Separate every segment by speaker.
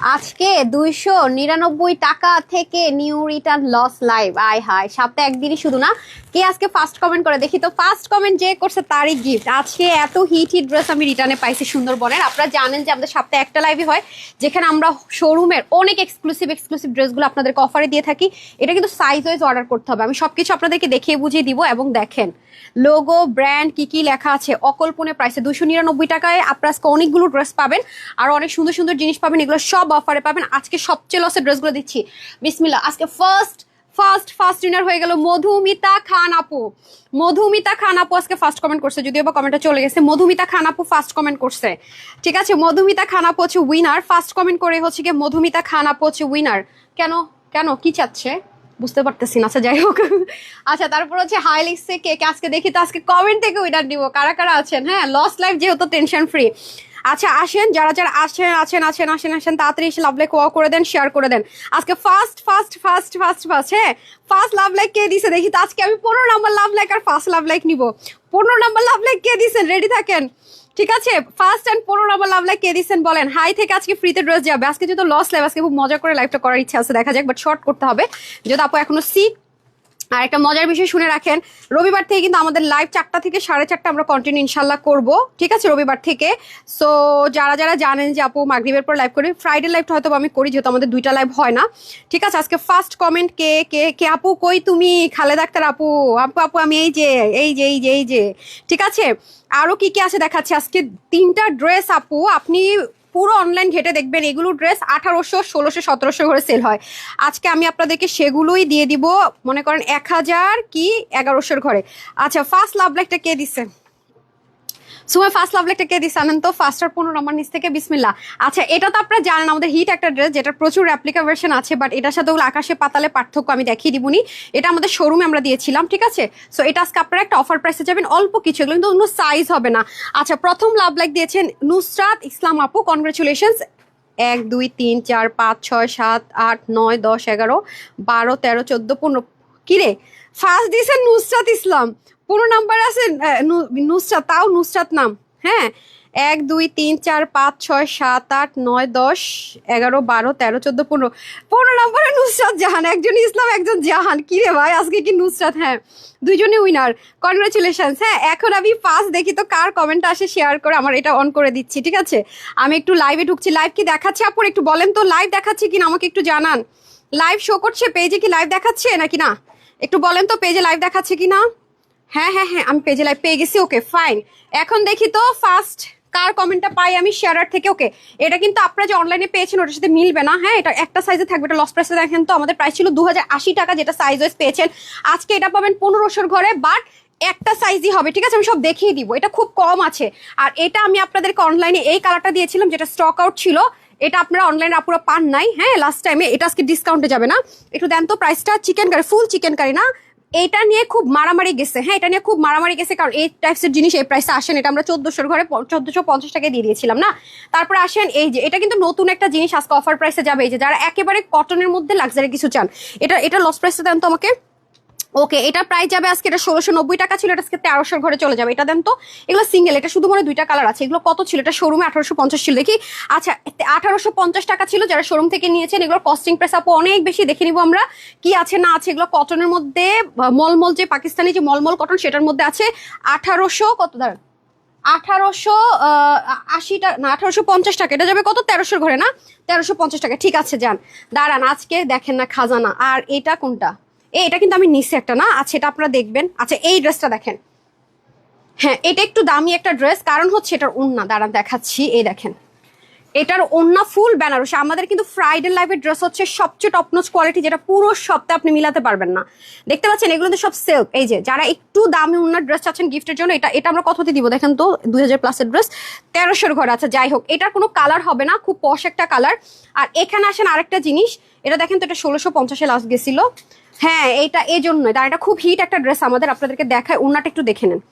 Speaker 1: আজকে 299 টাকা থেকে নিউ রিটার্ন লস লাইভ। আয় হায়, সপ্তাহে একদিনই শুধু না, কে আজকে ফার্স্ট কমেন্ট করে দেখি তো। ফার্স্ট কমেন্ট যে করছে তারই গিফট। আজকে এত হিট ড্রেস আমি রিটার্নে পাইছি সুন্দরবনের। আপনারা জানেন যে আমাদের সপ্তাহে একটা লাইভই হয় যেখানে আমরা শোরুমের অনেক এক্সক্লুসিভ ড্রেসগুলো আপনাদেরকে অফারে দিয়ে থাকি। এটা কিন্তু সাইজ ওয়াইজ অর্ডার করতে হবে, আমি সবকিছু আপনাদেরকে দেখিয়ে বুঝিয়ে দিব। এবং দেখেন লোগো ব্র্যান্ড কি কি লেখা আছে, অকল্পনীয় প্রাইসে 299 টাকায় আপনারা আজকে অনেকগুলো ড্রেস পাবেন আর অনেক সুন্দর সুন্দর জিনিস পাবেন। এগুলো সব অফারে পাবেন। আজকে সবচেয়ে লসের ড্রেসগুলো দিচ্ছি। বিসমিল্লাহ। আজকে ফার্স্ট উইনার হয়ে গেল মধুমিতা খান আপু। মধুমিতা খান আপু আজকে ফার্স্ট কমেন্ট করছে, যদিও বা কমেন্টটা চলে গেছে। মধুমিতা খান আপু ফার্স্ট কমেন্ট করছে, ঠিক আছে। মধুমিতা খান আপু হচ্ছে উইনার। ফার্স্ট কমেন্ট করে হচ্ছে কি মধুমিতা খান আপু হচ্ছে উইনার। কেন কেন কি চাচ্ছে বুঝতে পারতেছি না। আচ্ছা যাই হোক। আচ্ছা তারপর হচ্ছে হাই লিখছে কে কে। আজকে দেখি তো আজকে কমেন্ট থেকে উইনার দিব কারা কারা আছেন। হ্যাঁ, লস লাইফ যেহেতু টেনশন ফ্রি। আচ্ছা আসেন, যারা যারা আসেন তাড়াতাড়ি এসে লাভ লাইক করে দেন, শেয়ার করে দেন। আজকে ফার্স্ট হ্যাঁ, ফার্স্ট লাভ লাইক কে দিছে দেখি তো। আজকে আমি 15 নম্বর লাভ লাইক আর ফার্স্ট লাভ লাইক নিব। 15 নম্বর লাভ লাইক কে দিছেন, রেডি থাকেন, ঠিক আছে। ফার্স্ট অ্যান্ড 15 নম্বর লাভ লাইক কে দিচ্ছেন বলেন। হাই থেকে আজকে ফ্রিতে ড্রেস যাবে। আজকে যেহেতু লস লাইভ, আজকে খুব মজা করে লাইভটা করার ইচ্ছা আছে, দেখা যাক, বাট শর্ট করতে হবে যেহেতু আপু এখনো সিক। আর একটা মজার বিষয় শুনে রাখেন, রবিবার থেকে কিন্তু আমাদের লাইভ 4টা থেকে 4:30 আমরা কন্টিনিউ ইনশাল্লাহ করব, ঠিক আছে, রবিবার থেকে। সো যারা যারা জানেন যে আপু মাগরিবের পর লাইভ করি, ফ্রাইডে লাইভটা হয়তো আমি করি যেহেতু আমাদের 2টা লাইভ হয় না, ঠিক আছে। আজকে ফার্স্ট কমেন্ট কে কে কে আপু কই তুমি, খালেদা আক্তার আপু। আপু আমি এই যে ঠিক আছে। আরো কি কি আছে দেখাচ্ছি। আজকে 3টা ড্রেস আপু, আপনি পুরো অনলাইন ঘেটে দেখবেন এগুলো ড্রেস 1800, 1600, 1700 করে সেল হয়। আজকে আমি আপনাদেরকে সেগুলোই দিয়ে দিব, মনে করেন 1000 কি 1100 ঘরে। আচ্ছা ফার্স্ট লাভ লাইকটা কে দিচ্ছে সুমাই, ফার্স্ট লাভ লাইকটা কে দিচ্ছে আনেন তো। ফার্স্ট আর 15 নম্বর নিচ থেকে বিসমিল্লাহ। আচ্ছা এটা তো আপনারা জানেন আমাদের হিট একটা ড্রেস, যেটা প্রচুর রেপ্লিকা ভার্সন আছে, বাট এটার সাথে ওগুলো আকাশে পাতালে পার্থক্য আমি দেখিয়ে দিবনি। এটা আমাদের শোরুমে আমরা দিয়েছিলাম, ঠিক আছে। সো এটা আজকে আপনারা একটা অফার প্রাইসে যাবেন, অল্প কিছু, এগুলো কিন্তু অন্য সাইজ হবে না। আচ্ছা প্রথম লাভ লাইক দিয়েছেন নুসরাত ইসলাম আপু, কনগ্রেচুলেশনস। 1 2 3 4 5 6 7 8 9 10 11 12 13 14 15। কিরে ফার্স্ট দিয়েছেন নুসরাত ইসলাম, 15 নাম্বার আছে নুসরাত, তাও নুসরাত নাম। হ্যাঁ, 1 2 3 4 5 6 7 8 9 10 11 12 13 14 15। 15 নম্বরে নুসরাত জাহান, একজন ইসলাম একজন জাহান। কি রে ভাই আজকে কি নুসরাত? হ্যাঁ দুইজনে উইনার, কনগ্রেচুলেশনস। হ্যাঁ এখন আমি ফার্স্ট দেখি তো কার কমেন্ট আসে, শেয়ার করে আমার এটা অন করে দিচ্ছি, ঠিক আছে। আমি একটু লাইভে ঢুকছি। লাইভ কি দেখাচ্ছে আপুর একটু বলেন তো, লাইভ দেখাচ্ছে কিনা আমাকে একটু জানান। লাইভ শো করছে পেজে, কি লাইভ দেখাচ্ছে নাকি না একটু বলেন তো, পেজে লাইভ দেখাচ্ছে কিনা। হ্যাঁ আমি পেজে লাইভ পেয়ে গেছি, ওকে ফাইন। এখন দেখি তো ফার্স্ট কার কমেন্টটা পাই আমি শেয়ারার থেকে। ওকে এটা কিন্তু আপনারা যে অনলাইনে পেয়েছেন ওটার সাথে মিলবে না। হ্যাঁ এটা একটা সাইজে থাকবে, এটা লস প্রাইসে দেখেন তো। আমাদের প্রাইস ছিল 2080 টাকা, যেটা সাইজ ওয়াইজ পেয়েছেন। আজকে এটা পাবেন 1500 ঘরে, বাট একটা সাইজই হবে, ঠিক আছে। আমি সব দেখিয়ে দিব, এটা খুব কম আছে। আর এটা আমি আপনাদেরকে অনলাইনে এই কালারটা দিয়েছিলাম যেটা স্টক আউট ছিল, এটা আপনারা অনলাইনে আপুরা পান নাই। হ্যাঁ লাস্ট টাইমে, এটা আজকে ডিসকাউন্টে যাবে না। একটু দেন তো প্রাইসটা। চিকেন কারি, ফুল চিকেন কারি না, এটা নিয়ে খুব মারামারি গেছে। হ্যাঁ এটা নিয়ে খুব মারামারি গেছে, কারণ এই টাইপসের জিনিস এই প্রাইসে আসেন। এটা আমরা 1400 ঘরে 1450 টাকায় দিয়ে দিয়েছিলাম না। তারপরে আসেন এই যে, এটা কিন্তু নতুন একটা জিনিস আজকে অফার প্রাইসে যাবে। এই যে যারা একেবারে কটনের মধ্যে লাক্সারি কিছু চান, এটা লস প্রাইসে দেন তো আমাকে। ওকে এটা প্রাইস যাবে আজকে, এটা 1690 টাকা ছিল, এটা আজকে 1300 ঘরে চলে যাবে। এটা দেন তো। এগুলো সিঙ্গেল, এটা শুধু মনে 2টা কালার আছে। এগুলো কত ছিল, এটা শোরুমে 1850 ছিল দেখি। আচ্ছা 1850 টাকা ছিল যারা শোরুম থেকে নিয়েছেন। এগুলো কস্টিং প্রাইস আপু অনেক বেশি, দেখে নিবো আমরা কি আছে না আছে। এগুলো কটনের মধ্যে মলমল, যে পাকিস্তানি যে মলমল কটন, সেটার মধ্যে আছে 1800 কত দাঁড়ান 1880 টাকা না 1850 টাকা। এটা যাবে কত, 1300 ঘরে না, 1350 টাকা, ঠিক আছে যান। দাঁড়ান আজকে দেখেন না খাজানা। আর এটা কোনটা, এটা কিন্তু আমি নিচে একটা না। আচ্ছা এটা আপনারা দেখবেন। আচ্ছা এই ড্রেসটা দেখেন, হ্যাঁ এটা একটু দামি একটা ড্রেস, কারণ হচ্ছে এটার ওড়না, দাঁড়ান দেখাচ্ছি। এই দেখেন এটার ওড়না ফুল বেনারসি। আমাদের কিন্তু ফ্রাইডে লাইভের ড্রেস হচ্ছে সবচেয়ে টপনোচ কোয়ালিটি, যেটা পুরো সপ্তাহে আপনি মিলাতে পারবেন না। দেখতে পাচ্ছেন এগুলো তো সব সেলফ। এই যে যারা একটু দামি ওড়নার ড্রেস চাচ্ছেন গিফটের জন্য, এটা আমরা কততে দিব দেখেন তো। 2000 প্লাসের ড্রেস 1300 ঘরে। আচ্ছা যাই হোক, এটার কোনো কালার হবে না, খুব পশ একটা কালার। আর এখানে আসেন আরেকটা জিনিস, এটা দেখেন তো, এটা 1650-এ লাস্ট গেছিল। হ্যাঁ এইটা এই জন্যই, এটা খুব হিট একটা ড্রেস আমাদের। আপনাদেরকে দেখায়, ওড়নাটা একটু দেখে নেন।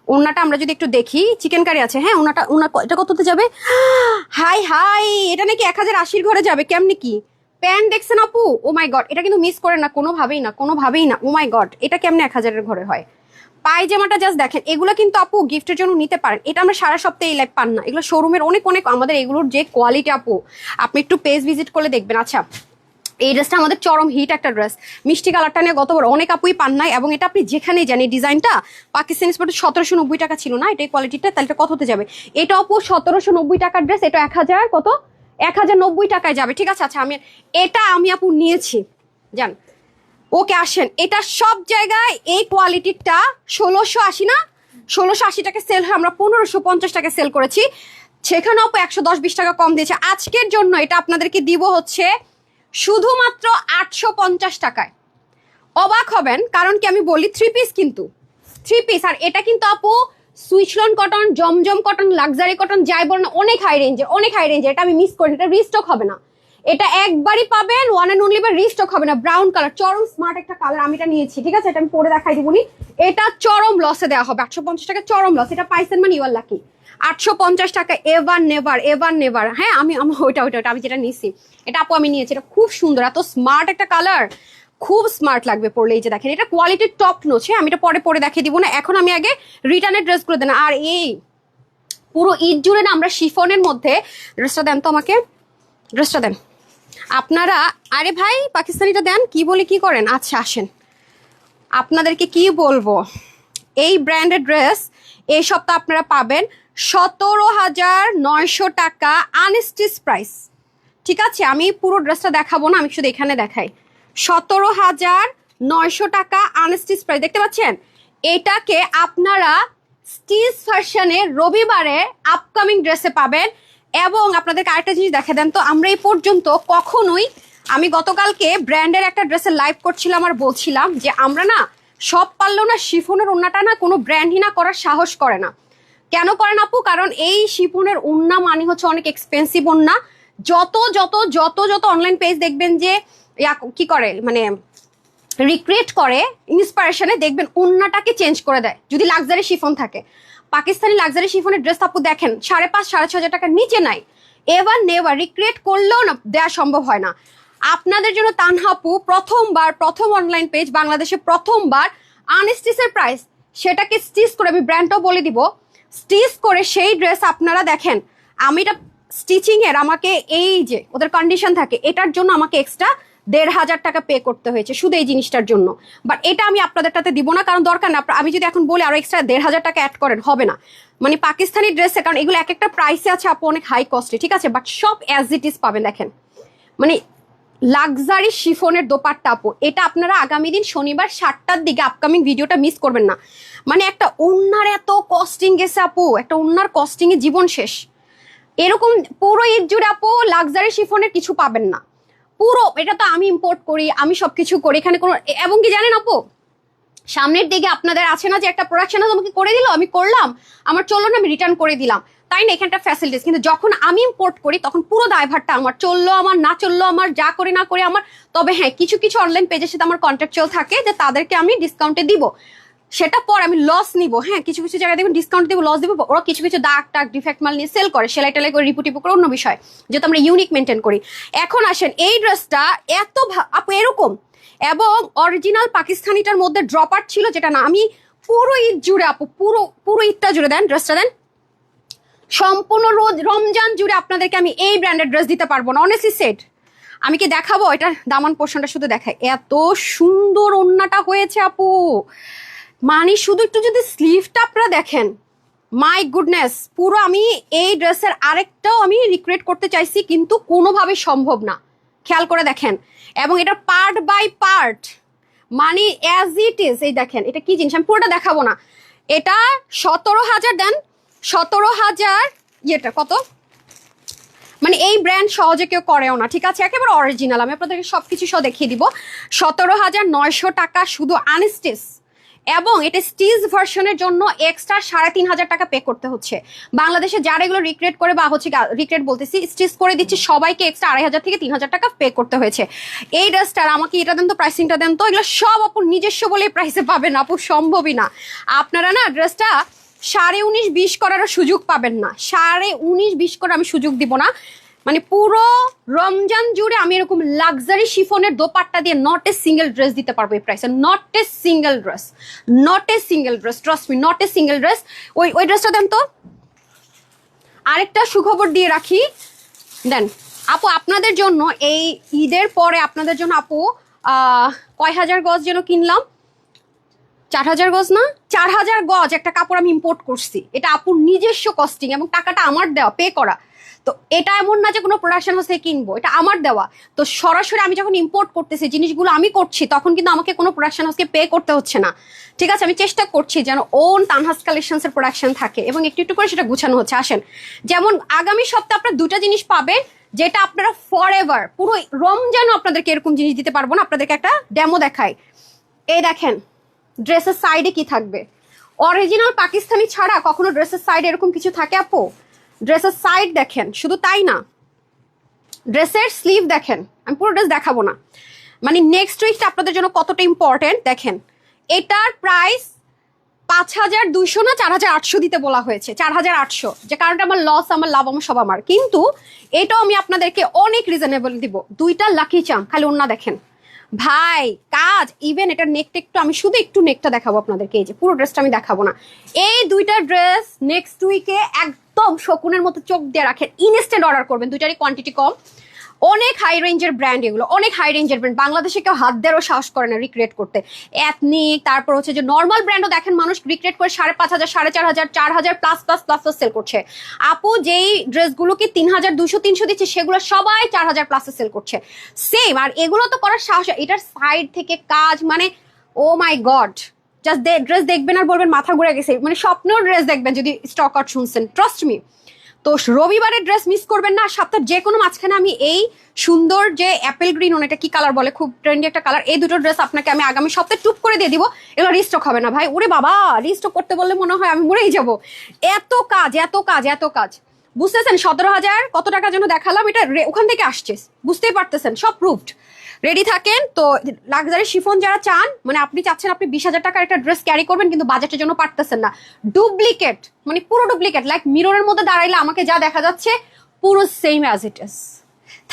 Speaker 1: ওড়নাটা আমরা যদি একটু দেখি, চিকেন কারি আছে। হ্যাঁ ওড়নাটা এটা কততে যাবে, হাই এটা নাকি 1080 ঘরে যাবে। কেমনি কি প্যান্ট দেখছেন আপু, ও মাই গড, এটা কিন্তু মিস করে না কোনোভাবেই না। ও মাই গড, এটা কেমনে 1000-এর ঘরে হয় পায়জামাটা জাস্ট দেখেন, এগুলো কিন্তু আপু গিফটের জন্য নিতে পারেন। এটা আমরা সারা সপ্তাহে এই লাইভ পান না, এগুলো শোরুমের অনেক অনেক আমাদের এগুলোর যে কোয়ালিটি আপু, আপনি একটু পেজ ভিজিট করলে দেখবেন। আচ্ছা, এই ড্রেসটা আমাদের চরম হিট একটা ড্রেস, মিষ্টি কালারটা নিয়ে গতবার অনেক আপুই পান নাই, এবং এটা আপনি যেখানেই জানি ডিজাইনটা পাকিস্তানি স্পটে 1790 টাকা ছিল না, এটাই কোয়ালিটিটা, তাহলে এটা কত হতে যাবে? এটা আপু 1790 টাকার ড্রেস, এটা 1000 কত 1090 টাকায় যাবে, ঠিক আছে? আচ্ছা, আমি আপু নিয়েছি জান, ওকে আসেন, এটা সব জায়গায় এই কোয়ালিটিটা 1680 না, 1680 টাকা সেল হয়, আমরা 1550 টাকা সেল করেছি, সেখানেও আপু 110-20 টাকা কম দিয়েছে। আজকের জন্য এটা আপনাদেরকে দিব হচ্ছে শুধুমাত্র 850 টাকায়। অবাক হবেন, কারণ কি আমি বলি, 3 পিস কিন্তু 3 পিস, আর এটা কিন্তু আপু সুইচলন কটন, জমজম কটন, লাক্সারি কটন যাই বলেন, অনেক হাই রেঞ্জের, এটা আমি মিস করি, এটা রিস্টক হবে না, এটা একবারই পাবেন, ওয়ান এন্ড অনলি, বা রিস্টক হবে না। ব্রাউন কালার, চরম স্মার্ট একটা কালার, আমি এটা নিয়েছি, ঠিক আছে? এটা আমি পরে দেখাই দিবনি, এটা চরম লসে দেওয়া হবে, 850 টাকা চরম লস, এটা পাইছেন মানে ইউ আর লাকি। 850 টাকা, এভার নেভার। হ্যাঁ, আমি ওইটা আমি যেটা নিয়েছি, এটা আপু আমি নিয়েছি, এটা খুব সুন্দর, এত স্মার্ট একটা কালার, খুব স্মার্ট লাগবে পরলে। এই যে দেখেন, এটা কোয়ালিটির টপ নোচ। হ্যাঁ, আমি এটা পরে দেখিয়ে দিব না, এখন আমি আগে রিটার্নের ড্রেসগুলো দেন। আর এই পুরো ঈদ জুড়ে না আমরা শিফনের মধ্যে ড্রেসটা দেন তো আমাকে, ড্রেসটা দেন আপনারা। আরে ভাই, পাকিস্তানিটা দেন, কি বলে কি করেন? আচ্ছা আসেন, আপনাদেরকে কি বলবো, এই ব্র্যান্ডেড ড্রেস এই সপ্তাহ আপনারা পাবেন 17,900 টাকা আনস্টিচ প্রাইস, ঠিক আছে? আমি পুরো ড্রেসটা দেখাবো না, আমি শুধু এখানে দেখাই। 17,900 টাকা আনস্টিচ প্রাইস, দেখতে পাচ্ছেন? এটাকে আপনারা স্টিচ ভার্সনে রবিবারে আপকামিং ড্রেসে পাবেন। এবং আপনাদেরকে আরেকটা জিনিস দেখা দেন তো, আমরা এই পর্যন্ত কখনোই, আমি গতকালকে ব্র্যান্ডের একটা ড্রেসে লাইভ করছিলাম আর বলছিলাম যে আমরা না সব পারলেও না শিফনের ওন্নাটা না কোনো ব্র্যান্ডই না করার সাহস করে না। কেন করেন আপু? কারণ এই শিফনের ওন্না মানে হচ্ছে অনেক এক্সপেন্সিভ ওন্না। যত যত যত যত অনলাইন পেজ দেখবেন যে কি করে, মানে রিক্রিয়েট করে ইন্সপিরেশনে, দেখবেন ওন্নাটাকে চেঞ্জ করে দেয় যদি লাক্সারি শিফন থাকে। পাকিস্তানি লাক্সারি শিফনের ড্রেস আপু দেখেন 5,500-6,500 টাকার নিচে নাই, এভার নেভার, রিক্রিয়েট করলেও না দেওয়া সম্ভব হয় না। আপনাদের জন্য তানহাপু প্রথম অনলাইন পেজ, বাংলাদেশে প্রথমবার আনস্টিচের প্রাইস, সেটাকে স্টিচ করে, আমি ব্র্যান্ডটাও বলে দিব, স্টিচ করে সেই ড্রেস আপনারা দেখেন। আমি এটা স্টিচিং এর আমাকে এই যে ওদের কন্ডিশন থাকে, এটার জন্য আমাকে এক্সট্রা 1,500 টাকা পে করতে হয়েছে শুধু এই জিনিসটার জন্য। বাট এটা আমি আপনাদেরটাতে দিব না, কারণ দরকার না। আমি যদি এখন বলি আরো এক্সট্রা 1,500 টাকা অ্যাড করেন, হবে না। মানে পাকিস্তানি ড্রেসে, কারণ এগুলো এক একটা প্রাইসে আছে আপু, অনেক হাই কস্টে, ঠিক আছে? বাট সব অ্যাজ ইট ইজ পাবেন। দেখেন, মানে লাক্সারি শিফনের দোপাট্টা আপু, এটা আপনারা আগামী দিন শনিবার 7টার দিকে আপকামিং ভিডিওটা মিস করবেন না। মানে একটা ওন্নার এত কস্টিং গেছে আপু, একটা ওন্নার কস্টিং এ জীবন শেষ। এরকম পুরো ঈদ জুড়ে আপু লাক্সারি শিফনের কিছু পাবেন না পুরো। এটা তো আমি ইম্পোর্ট করি, আমি সবকিছু করি এখানে কোনো, এবং কি জানেন আপু, সামনের দিকে আপনাদের আছে না যে একটা প্রোডাকশন আমাকে করে দিল, আমি করলাম, আমার চললো না, আমি রিটার্ন করে দিলাম, তাই না? এখানটা ফ্যাসিলিটিস। কিন্তু যখন আমি ইম্পোর্ট করি তখন পুরো দায়ভারটা আমার, চললো আমার, না চললো আমার, যা করি না করি আমার। তবে হ্যাঁ, কিছু কিছু অনলাইন পেজের সাথে আমার কন্ট্রাকচুয়াল থাকে যে তাদেরকে আমি ডিসকাউন্টে দিব, সেটা পর আমি লস নিব। হ্যাঁ, কিছু কিছু জায়গায় দেখবেন ডিসকাউন্ট দিব, লস দিব। ওরা কিছু কিছু দাগ টাগ ডিফেক্ট মাল নিয়ে সেল করে, সেলাই টেলাই করে, রিপু করে, অন্য বিষয়, যেহেতু আমরা ইউনিক মেনটেন করি। এখন আসেন, এই ড্রেসটা এত আপু এরকম, এবং অরিজিনাল পাকিস্তানিটার মধ্যে ড্রপার ছিল, যেটা না। আমি পুরো ঈদ জুড়ে আপু, পুরো ঈদটা জুড়ে দেন, ড্রেসটা দেন, সম্পূর্ণ রমজান জুড়ে আপনাদেরকে আমি এই ব্র্যান্ডের ড্রেস দিতে পারবো না, অনেস্টলি সেট। আমি কি দেখাবো? এটা দামান পোর্শনটা শুধু দেখাই, এত সুন্দর ওন্নাটা হয়েছে আপু। মানে শুধু একটু যদি স্লিভটা আপনারা দেখেন, মাই গুডনেস, পুরো আমি এই ড্রেসের আরেকটাও আমি রিক্রিয়েট করতে চাইছি, কিন্তু কোনোভাবে সম্ভব না। খেয়াল করে দেখেন, এবং এটা পার্ট বাই পার্ট, মানে অ্যাজ ইট ইজ। এই দেখেন, এটা কি জিনিস, আমি পুরোটা দেখাবো না। এটা 17,000 দেন, 17,000, ইয়েটা কত, মানে এই ব্র্যান্ড সহজে কেউ করেও না, ঠিক আছে? একেবারে অরিজিনাল, আমি আপনাদেরকে সবকিছু সহ দেখিয়ে দিব। 17,900 টাকা শুধু আনস্টিচ, এবং এটা স্টিচ ভার্সনের জন্য এক্সট্রা 3,500 টাকা পে করতে হচ্ছে। বাংলাদেশে যারা এগুলো রিক্রিয়েট করে, বা হচ্ছে রিক্রিয়েট বলতেছি, স্টিচ করে দিচ্ছে, সবাইকে এক্সট্রা 2,500 থেকে 3,000 টাকা পে করতে হয়েছে। এই ড্রেসটার আমাকে এটা দেন তো, প্রাইসিংটা দেন তো। এগুলো সব আপু নিজস্ব বলে প্রাইসে পাবেন আপু, সম্ভবই না। আপনারা না ড্রেসটা 19.5-20 করারও সুযোগ পাবেন না, 19.5-20 করে আমি সুযোগ দিব না। মানে পুরো রমজান জুড়ে আমি এরকম লাক্সারি শিফনের দোপাট্টা দিয়ে নট এ সিঙ্গেল ড্রেস দিতে পারবো এই প্রাইসে, not a single dress, not a single dress, trust me, not a single dress. ওই ড্রেসটা দেন তো। আরেকটা সুখবর দিয়ে রাখি, দেন আপু আপনাদের জন্য এই ঈদের পরে আপনাদের জন্য আপু কয় হাজার গজ যেন কিনলাম, 4000 গজ না, 4000 গজ একটা কাপড় আমি ইম্পোর্ট করছি। এটা আপুর নিজস্ব কস্টিং এবং টাকাটা আমার দেওয়া, পে করা। তো এটা এমন না যে কোনো প্রোডাকশন হাউস থেকে কিনবো, এটা আমার দেওয়া। তো সরাসরি আমি যখন ইম্পোর্ট করতেছি, জিনিসগুলো আমি করছি, তখন কিন্তু আমাকে কোনো প্রোডাকশন হাউসকে পে করতে হচ্ছে না। ঠিক আছে, আমি চেষ্টা করছি যেন ওন তানহাস কালেকশনস এর প্রোডাকশন থাকে এবং একটু একটু করে সেটা গুছানো হচ্ছে। আসেন, যেমন আগামী সপ্তাহে আপনারা দুটা জিনিস পাবেন যেটা আপনারা ফর এভার, পুরো রমজানও আপনাদেরকে এরকম জিনিস দিতে পারবো না। আপনাদেরকে একটা ডেমো দেখাই, এই দেখেন ড্রেসের সাইডে কি থাকবে। অরিজিনাল পাকিস্তানি ছাড়া কখনো ড্রেসের সাইডে এরকম কিছু থাকে আপু? ড্রেসের সাইড দেখেন, শুধু তাই না, ড্রেসের স্লিভ দেখেন। আমি পুরো ড্রেস দেখাবো না, মানে নেক্সট উইকটা আপনাদের জন্য কতটা ইম্পর্টেন্ট দেখেন। এটার প্রাইস 5200 না 4800 দিতে বলা হয়েছে, 4800, যে কারণটা আমার লস, আমার লাভ, আমার সব আমার। কিন্তু এটাও আমি আপনাদেরকে অনেক রিজনেবল দিব। দুইটা লাকি চাম, খালি ওন্না দেখেন ভাই, কাজ ইভেন এটা নেকটা একটু, আমি শুধু একটু নেকটা দেখাবো আপনাদেরকে, এই যে পুরো ড্রেসটা আমি দেখাবো না। এই দুইটা ড্রেস নেক্সট উইকে একদম শকুনের মতো চোখ দিয়ে রাখেন, ইনস্ট্যান্ট অর্ডার করবেন। দুইটারই কোয়ান্টিটি কম, অনেক হাই রেঞ্জের ব্র্যান্ড, এগুলো অনেক হাই রেঞ্জের ব্র্যান্ড, বাংলাদেশে কেউ হাত দেওয়ারও সাহস করে না রিক্রিয়েট করতে। এথনিক, তারপর হচ্ছে যে নর্মাল ব্র্যান্ডও দেখেন মানুষ রিক্রিয়েট করে 5500, 4500, 4000 প্লাস প্লাস প্লাস সেল করছে। আপু যেই ড্রেসগুলোকে 3200, 300 দিচ্ছে, সেগুলো সবাই 4000 প্লাসে সেল করছে সেম। আর এগুলো তো করার সাহস, এটার সাইড থেকে কাজ, মানে ও মাই গড, জাস্ট ড্রেস দেখবেন আর বলবেন মাথা ঘুরে গেছে, মানে স্বপ্নেও ড্রেস দেখবেন যদি স্টক আউট শুনছেন, ট্রাস্ট মি। তো রবিবারের ড্রেস মিস করবেন না। সপ্তাহ যে কোনো মাঝখানে আমি এই সুন্দর যে অ্যাপেল গ্রিন, এটা কি কালার বলে, খুব ট্রেন্ডি একটা কালার, এই দুটো ড্রেস আপনাকে আমি আগামী সপ্তাহে টুপ করে দিয়ে দিব। এগুলো রিস্টক হবে না ভাই, ওরে বাবা, রিস্টক করতে বললে মনে হয় আমি মরেই যাব। এত কাজ, এত কাজ, এত কাজ, বুঝতেছেন? 17000 কত টাকা যেন দেখালাম, এটা ওখান থেকে আসছে, বুঝতেই পারতেছেন, সব প্রুফড। রেডি থাকেন। তো লাক্সারি শিফন যারা চান, মানে আপনি চাচ্ছেন আপনি 20000 টাকার একটা ড্রেস ক্যারি করবেন কিন্তু বাজেটের জন্য পারতেছেন না, ডুপ্লিকেট, মানে পুরো ডুপ্লিকেট, লাইক মিররের মধ্যে দাঁড়াইলে আমাকে যা দেখা যাচ্ছে পুরো সেম অ্যাজ ইট ইজ।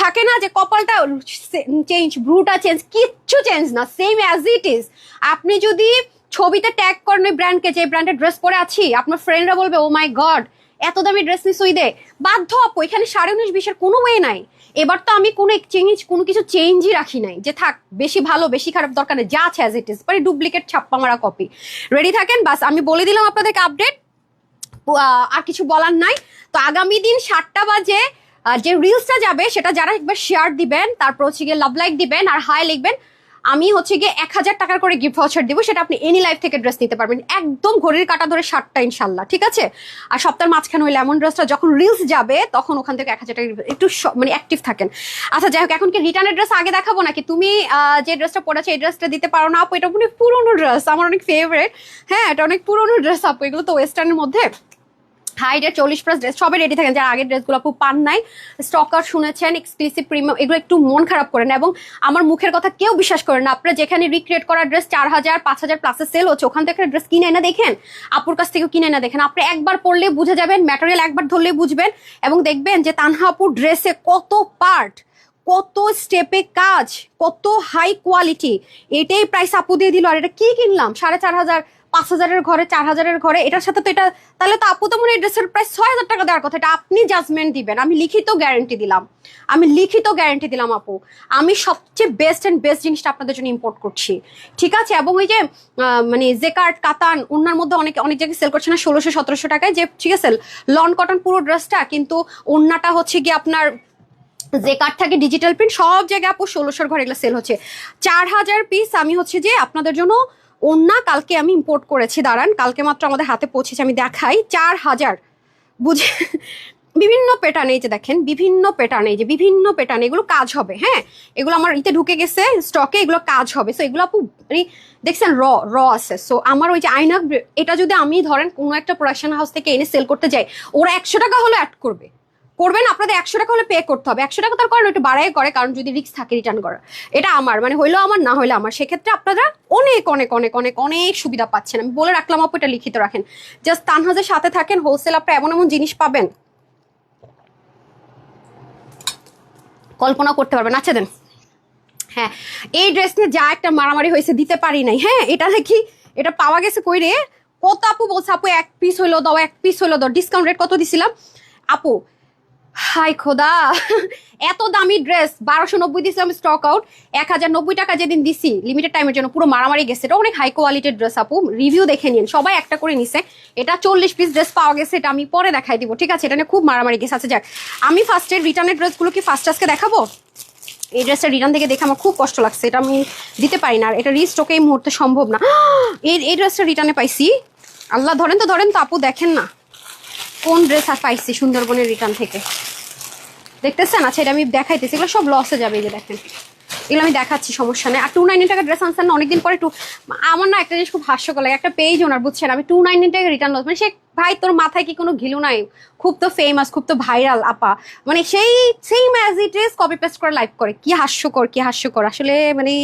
Speaker 1: থাকে না যে কপালটা চেঞ্জ, ব্রুটা চেঞ্জ, কিচ্ছু চেঞ্জ না, সেম অ্যাজ ইট ইজ। আপনি যদি ছবিতে ট্যাগ করেন ওই ব্র্যান্ডকে, যে ব্র্যান্ডের ড্রেস পরে আছি, আপনার ফ্রেন্ডরা বলবে ও মাই গড এত দামি ড্রেস মিস হই দে, বাধ্য আপু, এখানে 19.5-20 কোনো ওয়ে নাই। এবার তো আমি কোনো এক্সচেঞ্জ, কোনো কিছু চেঞ্জই রাখি নাই যে থাক বেশি ভালো বেশি খারাপ দরকার নেই, যা আছে অ্যাজ ইট ইজ, মানে ডুপ্লিকেট ছাপ্পা মারা কপি। রেডি থাকেন, বাস আমি বলে দিলাম আপনাদেরকে আপডেট, আর কিছু বলার নাই। তো আগামী দিন 7টা বাজে যে রিলসটা যাবে সেটা যারা একবার শেয়ার দিবেন, তারপর হচ্ছে গিয়ে লাভ লাইক দিবেন আর হাই লিখবেন, আমি হচ্ছে গিয়ে 1000 টাকার করে গিফট ভাউচার দিব। সেটা আপনি এনি লাইফ থেকে ড্রেস নিতে পারবেন, একদম ঘড়ির কাটা ধরে 7টা ইনশাল্লাহ, ঠিক আছে? আর সপ্তাহের মাঝখানে ওই লেমন ড্রেসটা যখন রিলস যাবে তখন ওখান থেকে 1000 টাকা একটু মানে অ্যাক্টিভ থাকেন। আচ্ছা যাই হোক, এখন কি রিটার্নের ড্রেস আগে দেখাবো নাকি? তুমি যে ড্রেসটা পরেছো এই ড্রেসটা দিতে পারো না আপু, এটা অনেক পুরোনো ড্রেস, আমার অনেক ফেভারিট। হ্যাঁ, এটা অনেক পুরোনো ড্রেস আপু, এগুলো তো ওয়েস্টার্নের মধ্যে। হাই ডেট 40+ ড্রেস সবাই রেডি থাকেন, যারা আগের ড্রেসগুলো আপু পান নাই, স্টকার শুনেছেন, এক্সক্লুসিভ প্রিমিয়াম, এগুলো একটু মন খারাপ করেন এবং আমার মুখের কথা কেউ বিশ্বাস করেন না। আপনারা যেখানে রিক্রিয়েট করা ড্রেস 4000, 5000 প্লাসে সেল হচ্ছে, ওখান থেকে ড্রেস কিনে না দেখেন, আপুর কাছ থেকেও কিনে না দেখেন। আপনি একবার পরলে বুঝে যাবেন, ম্যাটেরিয়াল একবার ধরলে বুঝবেন এবং দেখবেন যে তানহা আপুর ড্রেসে কত পার্ট, কত স্টেপে কাজ, কত হাই কোয়ালিটি। এটাই প্রাইস আপু দিয়ে দিল, আর এটা কি কিনলাম 4500, 5000-এর ঘরে, 4000-এর ঘরে, এটার সাথে তো এটা, তাহলে তো আপু তো মনে হয় ড্রেসের প্রাইস 6000 টাকা দেওয়ার কথা। এটা আপনি জাজমেন্ট দিবেন, আমি লিখিত গ্যারান্টি দিলাম, আমি লিখিত গ্যারান্টি দিলাম আপু, আমি সবচেয়ে বেস্ট অ্যান্ড বেস্ট জিনিসটা আপনাদের জন্য ইম্পোর্ট করছি, ঠিক আছে? এবং ওই যে মানে জেকার্ড কাতান ওনার মধ্যে অনেক অনেক জায়গায় সেল করছে না 1600-1700 টাকায়, যে ঠিক আছে লন কটন পুরো ড্রেসটা, কিন্তু ওন্নাটা হচ্ছে কি আপনার যে কার্ড থাকে ডিজিটাল প্রিন্ট, সব জায়গায় আপু 1600-র ঘরে এগুলো সেল হচ্ছে। 4000 পিস আমি হচ্ছে যে আপনাদের জন্য ওন্না কালকে আমি ইম্পোর্ট করেছি, দাঁড়ান কালকে মাত্র আমাদের হাতে পৌঁছেছে, আমি দেখাই। 4000 বুঝে, বিভিন্ন প্যাটার্ন, এই যে দেখেন বিভিন্ন প্যাটার্ন, এই যে বিভিন্ন প্যাটার্ন, এগুলো কাজ হবে। হ্যাঁ, এগুলো আমার ইতে ঢুকে গেছে স্টকে, এগুলো কাজ হবে। সো এগুলো আপু মানে দেখছেন র আছে। সো আমার ওই যে আয়না, এটা যদি আমি ধরেন কোনো একটা প্রোডাকশন হাউস থেকে এনে সেল করতে যাই, ওরা 100 টাকা হলে অ্যাড করবে, করবেন, আপনাদের 100 টাকা হলে পে করতে হবে। 100 টাকা তার করেন একটু বাড়াই করে, কারণ যদি রিস্ক থাকে রিটার্ন করা, এটা আমার মানে হইলো আমার, না হইলে আমার, সেক্ষেত্রে আপনারা অনেক অনেক অনেক অনেক অনেক সুবিধা পাচ্ছেন। আমি বলে রাখলাম আপু, এটা লিখিত রাখেন, জাস্ট তানহাজের সাথে থাকেন, হোলসেল আপনারা এমন এমন জিনিস পাবেন। কল্পনা করতে পারবেন। আচ্ছা দেন। হ্যাঁ, এই ড্রেস নিয়ে যা একটা মারামারি হয়েছে, দিতে পারি নাই। হ্যাঁ, এটা নাকি এটা পাওয়া গেছে কই রে, কত আপু বলছে আপু 1 পিস হইলো দাও, 1 পিস হইলো দাও। ডিসকাউন্ট রেট কত দিছিলাম আপু? হাই খোদা, এত দামি ড্রেস 1290 দিছিলাম স্টক আউট। 1090 টাকা যেদিন দিছি লিমিটেড টাইমের জন্য, পুরো মারামারি গেছে। এটা অনেক হাই কোয়ালিটির ড্রেস আপু, রিভিউ দেখে নিন, সবাই একটা করে নিছে। এটা 40 পিস ড্রেস পাওয়া গেছে, এটা আমি পরে দেখাই দিব, ঠিক আছে? এটা নিয়ে খুব মারামারি গেছে। আচ্ছা যাক, আমি ফার্স্টে রিটার্নের ড্রেসগুলো কি ফার্স্ট আজকে দেখাবো। এই ড্রেসটা রিটার্ন থেকে দেখে আমার খুব কষ্ট লাগছে, এটা আমি দিতে পারি না, আর এটা রিস্টকে এই মুহূর্তে সম্ভব না। এই ড্রেসটা রিটার্নে পাইছি, আল্লাহ ধরেন তো আপু দেখেন না কোন ড্রেস পাইছি সুন্দরবনের রিটার্ন থেকে, দেখতেছেন? আচ্ছা, এটা আমি দেখাইতেছি, এগুলো সব লসে যাবে। এই যে দেখেন, এগুলো আমি দেখাচ্ছি, সমস্যা নেই। আর 299 টাকা ড্রেস আনছেন না অনেকদিন পরে, একটু আমার না একটা জিনিস খুব হাস্যকর লাগে, একটা পেজ ওনার, বুঝছেন? আমি 299 টাকা রিটার্ন লস, মানে সে ভাই তোর মাথায় কি কোনো ঘিলু নাই? খুব তো ফেমাস, খুব তো ভাইরাল আপা, মানে সেই same as it is copy paste করে লাইভ করে। কি হাস্যকর আসলে, মানে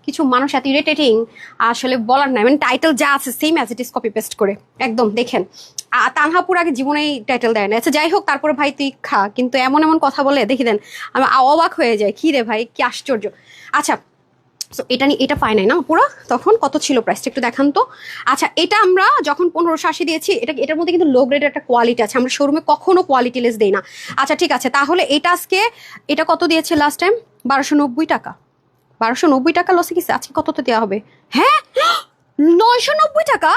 Speaker 1: কিছু মানুষ এত ইরিটেটিং, আসলে বলার নাই। মানে টাইটেল যা আছে same as it is copy paste করে একদম। দেখেন, তানহাপুর আগে জীবনেই টাইটেল দেয় না। আচ্ছা যাই হোক, তারপরে ভাই তুই খা, কিন্তু এমন কথা বলে দেখি দেন আমি অবাক হয়ে যাই, কি রে ভাই, কি আশ্চর্য। আচ্ছা, সো এটা পাই নাই না পুরো, তখন কত ছিল প্রাইসটা একটু দেখান তো। আচ্ছা, এটা আমরা যখন 1580 দিয়েছি, এটার মধ্যে কিন্তু লো গ্রেডের একটা কোয়ালিটি আছে, আমরা শোরুমে কখনো কোয়ালিটি লেস দেই না। আচ্ছা ঠিক আছে, তাহলে এটা আজকে এটা কত দিয়েছে লাস্ট টাইম? 1290 টাকা। 1290 টাকা লসে গেছে, আজকে কততে দেওয়া হবে? হ্যাঁ, 990 টাকা।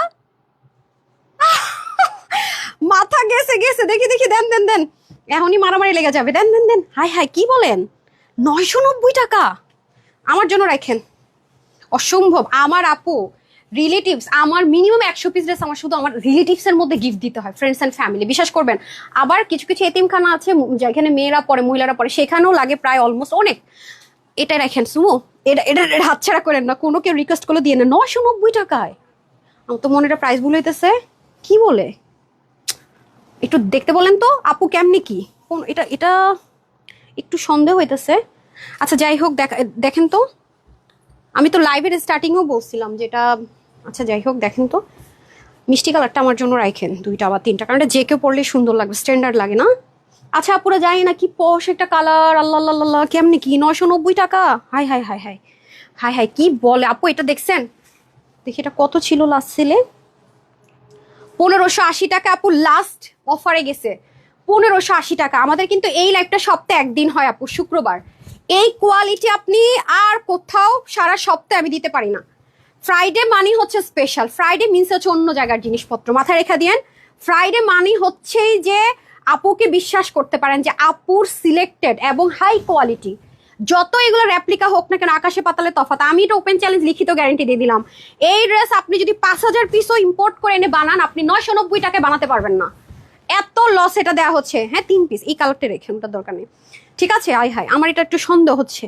Speaker 1: মাথা গেছে, দেখি দেন, এখনই মারামারি লেগে যাবে। দেন, হাই কি বলেন? 990 টাকা আমার জন্য রাখেন, অসম্ভব। আমার আপু রিলেটিভস, আমার মিনিমাম 100 পিস ড্রেস আমার শুধু আমার রিলেটিভস এর মধ্যে গিফট দিতে হয়, ফ্রেন্ডস অ্যান্ড ফ্যামিলি, বিশ্বাস করবেন। আবার কিছু এতিমখানা আছে যেখানে মেয়েরা পড়ে, মহিলারা পড়ে, সেখানেও লাগে প্রায় অলমোস্ট অনেক। এটা রাখেন সুমু, এটা হাতছাড়া করেন না, কোনো কেউ রিকোয়েস্ট করলে দিয়ে না। 990 টাকায় আমার তো মনে প্রাইস ভুল হইতেছে, কি বলে? একটু দেখতে বলেন তো আপু, কেমনি কি এটা একটু সন্দেহ হইতেছে। আচ্ছা যাই হোক, দেখেন তো, আমি তো লাইভের স্টার্টিংও বলছিলাম যেটা। আচ্ছা যাই হোক, দেখেন তো, মিষ্টি কালারটা আমার জন্য রাখেন 2টা বা 3টা, কারণ এটা যে কেউ পরলে সুন্দর লাগবে, স্ট্যান্ডার্ড লাগে না? আচ্ছা আপুরা, যাই না কি পশ একটা কালার, আল্লাহ কেমনি কি 990 টাকা? হাই কি বলে আপু, এটা দেখছেন? দেখি এটা কত ছিল লাস্ট সেলে, 1580 টাকা আপু, লাস্ট অফারে গেছে 1580 টাকা। আমাদের কিন্তু এই লাইভটা সপ্তাহে একদিন হয় আপু, শুক্রবার। এই কোয়ালিটি আপনি আর কোথাও সারা সপ্তাহে আমি দিতে পারি না। ফ্রাইডে মানি হচ্ছে স্পেশাল, ফ্রাইডে মিনস হচ্ছে অন্য জায়গার জিনিসপত্র, মাথায় রেখা দিয়েন। ফ্রাইডে মানি হচ্ছেই যে আপুকে বিশ্বাস করতে পারেন যে আপুর সিলেক্টেড এবং হাই কোয়ালিটি, যত এগুলো রেপ্লিকা হোক না কেন, আকাশে পাতালে তফাৎ। আমি এটা ওপেন চ্যালেঞ্জ লিখিত গ্যারান্টি দিয়ে দিলাম, এই ড্রেস আপনি যদি 5000 পিসও ইম্পোর্ট করে এনে বানান, আপনি 990 টাকায় বানাতে পারবেন না, এত লস এটা দেওয়া হচ্ছে। হ্যাঁ 3 পিস, এই কালারটা রেখে, ওটার দরকার নেই, ঠিক আছে? হাই আমার এটা একটু সন্দেহ হচ্ছে।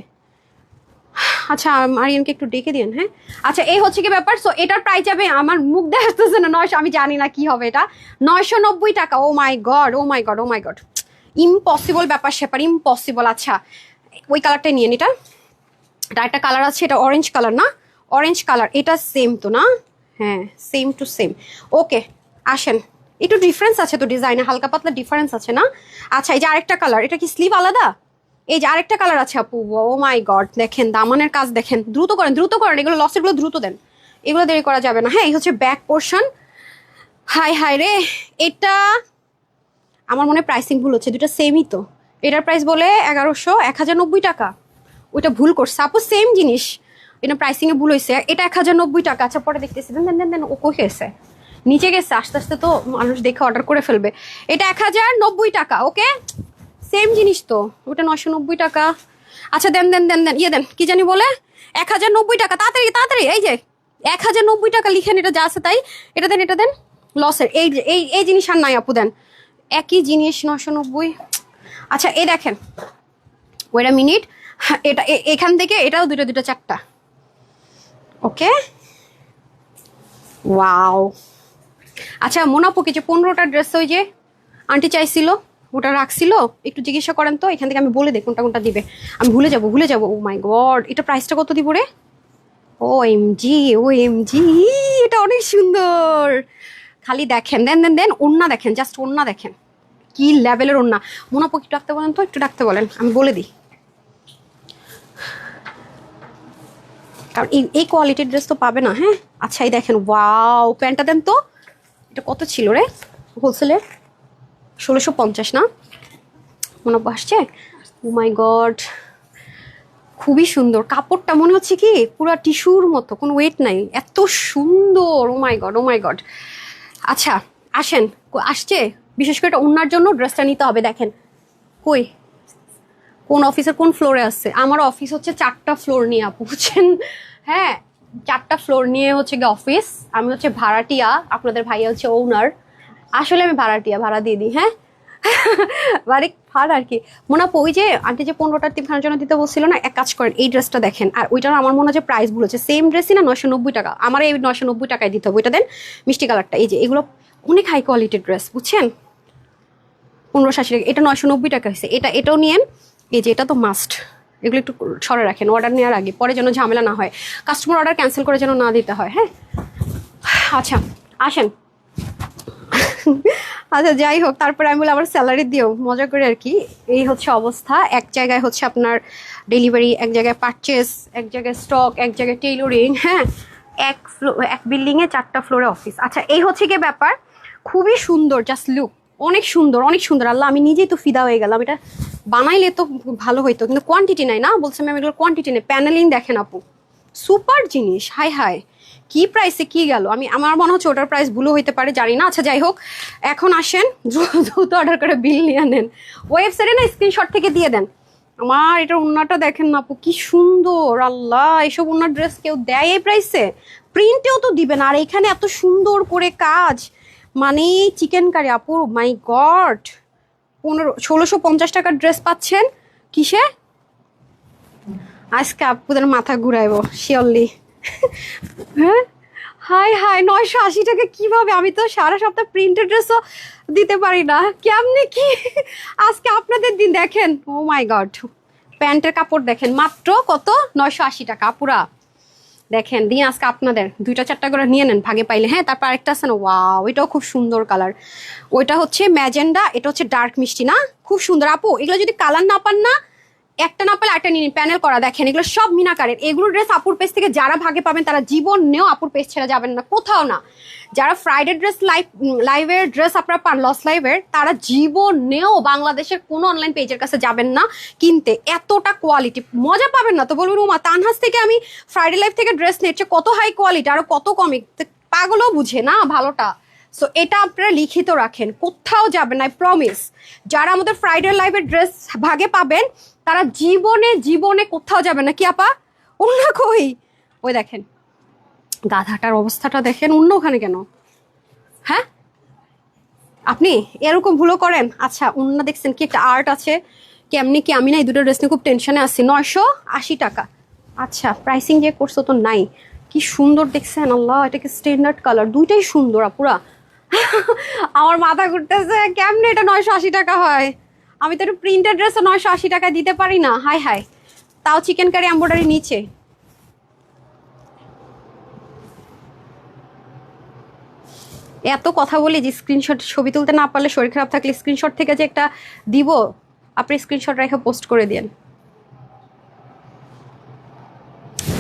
Speaker 1: আচ্ছা আরিয়ানকে একটু ডেকে দিন। হ্যাঁ আচ্ছা, এই হচ্ছে কি ব্যাপার। সো এটার প্রাইস যাবে, আমার মুখ দেখাচ্ছে না, 900, আমি জানি না কি হবে এটা, 990 টাকা। ও মাই গড, ইম্পসিবল ব্যাপার স্যাপার, ইম্পসিবল। আচ্ছা ওই কালারটাই নিয়ে এটা একটা কালার আছে, এটা অরেঞ্জ কালার না? অরেঞ্জ কালার, এটা সেম তো না? হ্যাঁ সেম টু সেম। ওকে আসেন, একটু ডিফারেন্স আছে তো ডিজাইনে, হালকা পাতলা ডিফারেন্স আছে না? আচ্ছা এই যে আরেকটা কালার, এটা কি স্লিভ আলাদা? এই যে আরেকটা কালার আছে আপু, ও মাই গড, দেখেন দামানের কাজ দেখেন, দ্রুত করেন এগুলো লসের গুলো দ্রুত দেন, এগুলো দেরি করা যাবে না। হ্যাঁ এই হচ্ছে ব্যাক পোর্শন। হাই রে, এটা আমার মনে প্রাইসিং ভুল হচ্ছে, দুটো সেমই তো। এটার প্রাইস বলে 1090 টাকা, ওইটা ভুল করছে আপু, সেম জিনিস, এটা প্রাইসিং এ ভুল হয়েছে। এটা 1090 টাকা। আচ্ছা পরে দেখতেছি, দেন ও কই গেছে, নিচে গেছে, আস্তে আস্তে তো মানুষ দেখে অর্ডার করে ফেলবে। এটা 1090 টাকা, ওকে সেম জিনিস তো, ওটা 990 টাকা। আচ্ছা দেন ইয়ে দেন, কি জানি বলে 1090 টাকা, তাড়াতাড়ি এই যে 1090 টাকা লিখেন, এটা যা আছে তাই, এটা দেন লসের। এই জিনিস আর নাই আপু, দেন একই জিনিস 990। আচ্ছা এই দেখেন, ওয়েট আ মিনিট, এটা এখান থেকে এটাও দুটো চারটা, ওকে ওয়াও। আচ্ছা মোনাপুকে যে 15টা ড্রেস ওই যে আন্টি চাইছিল, ওটা রাখছিল, একটু জিজ্ঞাসা করেন তো, এখান থেকে আমি বলে দিই কোনটা দিবে, আমি ভুলে যাবো। ও মাই গড, এটা প্রাইসটা কত দিব রে? ও এম জি, এটা অনেক সুন্দর। খালি দেখেন, দেন ওড়না দেখেন, জাস্ট ওড়না দেখেন, কি লেভেলের ওড়না। মোনাপু একটু ডাকতে বলেন তো, একটু ডাকতে বলেন, আমি বলে দিই। কারণ এই কোয়ালিটির ড্রেস তো পাবে না। হ্যাঁ আচ্ছা এই দেখেন, ওয়াও প্যান্টটা দেন তো। এটা কত ছিল রে হোলসেলের? 1650 না, মনে আসছে। ও মাই গড, খুবই সুন্দর কাপড়টা, মনে হচ্ছে কি পুরো টিস্যুর মতো, কোনো ওয়েট নাই, এত সুন্দর। ও মাই গড, ও মাই গড। আচ্ছা আসেন, আসছে বিশেষ করে এটা ওনার জন্য ড্রেসটা নিতে হবে। দেখেন কই কোন অফিসের কোন ফ্লোরে আসছে। আমার অফিস হচ্ছে 4টা ফ্লোর নিয়ে আপু, বুঝছেন? হ্যাঁ 4টা ফ্লোর নিয়ে হচ্ছে গিয়ে অফিস। আমি হচ্ছে ভাড়াটিয়া, আপনাদের ভাইয়া হচ্ছে ওনার। আসলে আমি ভাড়াটিয়া, ভাড়া দিয়ে দিই। হ্যাঁ বাড়ি ভাড়া আর কি। মনে আপু ওই যে আন্টি যে 15টার টিপখানার জন্য দিতে বলছিল না, এক কাজ করেন এই ড্রেসটা দেখেন, আর ওইটার আমার মনে হয় যে প্রাইস বলেছে সেম ড্রেসই না, 990 টাকা। আমার এই 990 টাকায় দিতে হবে। ওইটা দেন মিষ্টি কালারটা। এই যে এগুলো অনেক হাই কোয়ালিটির ড্রেস, বুঝছেন? 1580 টাকা, এটা 990 টাকা হয়েছে। এটাও নিয়েন। এই যে এটা তো মাস্ট, এগুলো একটু সরে রাখেন অর্ডার নেওয়ার আগে, পরে যেন ঝামেলা না হয়, কাস্টমার অর্ডার ক্যান্সেল করে যেন না দিতে হয়। হ্যাঁ আচ্ছা আসেন। আচ্ছা যাই হোক, তারপরে আমি বলে আবার স্যালারি দিও মজা করে আর কি। এই হচ্ছে অবস্থা, এক জায়গায় হচ্ছে আপনার ডেলিভারি, এক জায়গায় পারচেস, এক জায়গায় স্টক, এক জায়গায় টেইলরিং। হ্যাঁ এক বিল্ডিংয়ে 4টা ফ্লোরে অফিস। আচ্ছা এই হচ্ছে গিয়ে ব্যাপার, খুবই সুন্দর, জাস্ট লুক অনেক সুন্দর, অনেক সুন্দর। আল্লাহ আমি নিজেই তো ফিদা হয়ে গেলাম। এটা বানাইলে তো ভালো হইতো, কিন্তু কোয়ান্টিটি নাই না, বলছে ম্যাম এগুলোর কোয়ান্টিটি নেই। প্যানেলিং দেখেন আপু, সুপার জিনিস। হাই হাই কি প্রাইসে কি গেল, আমার মনে হচ্ছে ওটার প্রাইস ভুলও হইতে পারে, জানি না। আচ্ছা যাই হোক, এখন আসেন দ্রুত অর্ডার করে বিল নিয়ে নেন। ওয়েবসাইটে না স্ক্রিনশট থেকে দিয়ে দেন। আমার এটার ওন্নাটা দেখেন না আপু, কি সুন্দর। আল্লাহ এসব ওন্নার ড্রেস কেউ দেয় এই প্রাইসে? প্রিন্টেও তো দিবেন, আর এখানে এত সুন্দর করে কাজ, মানে চিকেন কারি আপু, মাই গড। 1650 টাকার ড্রেস পাচ্ছেন কিসে? আজকে আপুদের মাথা ঘুরাইবো শিওরলি। হ্যাঁ হাই হাই 980 টাকা কিভাবে? আমি তো সারা সপ্তাহ প্রিন্টেড ড্রেসও দিতে পারি না, কেমনে কি? আজকে আপনাদের দিন দেখেন। ও মাই গড, প্যান্টের কাপড় দেখেন মাত্র কত, 980 টাকা পুরা। দেখেন দিন আজকে আপনাদের 2টা 4টা করে নিয়ে নেন ভাগে পাইলে। হ্যাঁ তারপর আরেকটা আছে না, ওয়াও ওইটাও খুব সুন্দর কালার। ওইটা হচ্ছে ম্যাজেন্ডা, এটা হচ্ছে ডার্ক মিষ্টি না, খুব সুন্দর আপু। এগুলো যদি কালার না পান না, একটা না পেলে একটা নিন, প্যানেল করা। দেখেন এগুলো সব মিনাকারের। এগুলো ড্রেস আপুর পেজ থেকে যারা ভাগে পাবেন তারা জীবনেও আপুর পেজ ছেড়ে যাবেন না কোথাও না। যারা ফ্রাইডে ড্রেস লাইভের ড্রেস আপনারা পান লস লাইভের, তারা জীবনেও বাংলাদেশের কোনো অনলাইন পেজের কাছে যাবেন না কিনতে। এতটা কোয়ালিটি মজা পাবেন না। তো বলবেন উমা তানহাস থেকে আমি ফ্রাইডে লাইভ থেকে ড্রেস নিচ্ছে, কত হাই কোয়ালিটি, আরো কত কমে, পাগলও বুঝে না ভালোটা। সো এটা আপনারা লিখিত রাখেন, কোথাও যাবেন না, আই প্রমিস। যারা আমাদের ফ্রাইডে লাইভের ড্রেস ভাগে পাবেন তারা জীবনে জীবনে কোথাও যাবে না। কি আপা অন্য কই? ওই দেখেন গাধাটার অবস্থাটা দেখেন, অন্য ওখানে কেন? হ্যাঁ আপনি এরকম ভুলও করেন? আচ্ছা অন্য দেখছেন কি একটা আর্ট আছে, কেমনি কি? আমি না এই দুটো ড্রেস নিয়ে খুব টেনশনে আছি। 980 টাকা। আচ্ছা প্রাইসিং যে করছো তো নাই। কি সুন্দর দেখছেন, আল্লাহ এটাকে স্ট্যান্ডার্ড কালার, দুইটাই সুন্দর আপুরা। আমার মাথা ঘুরতেছে, কেমনে এটা 980 টাকা হয়? আমি তো একটু প্রিন্টেড ড্রেসও 980 টাকায় দিতে পারি না। হাই হাই, তাও চিকেন কারি এমব্রয়ডারি নিচে। এত কথা বলি যে স্ক্রিনশট ছবি তুলতে না পারলে, শরীর খারাপ থাকলে স্ক্রিনশট থেকে যে একটা দিব, আপনি স্ক্রিনশট রেখে পোস্ট করে দেন।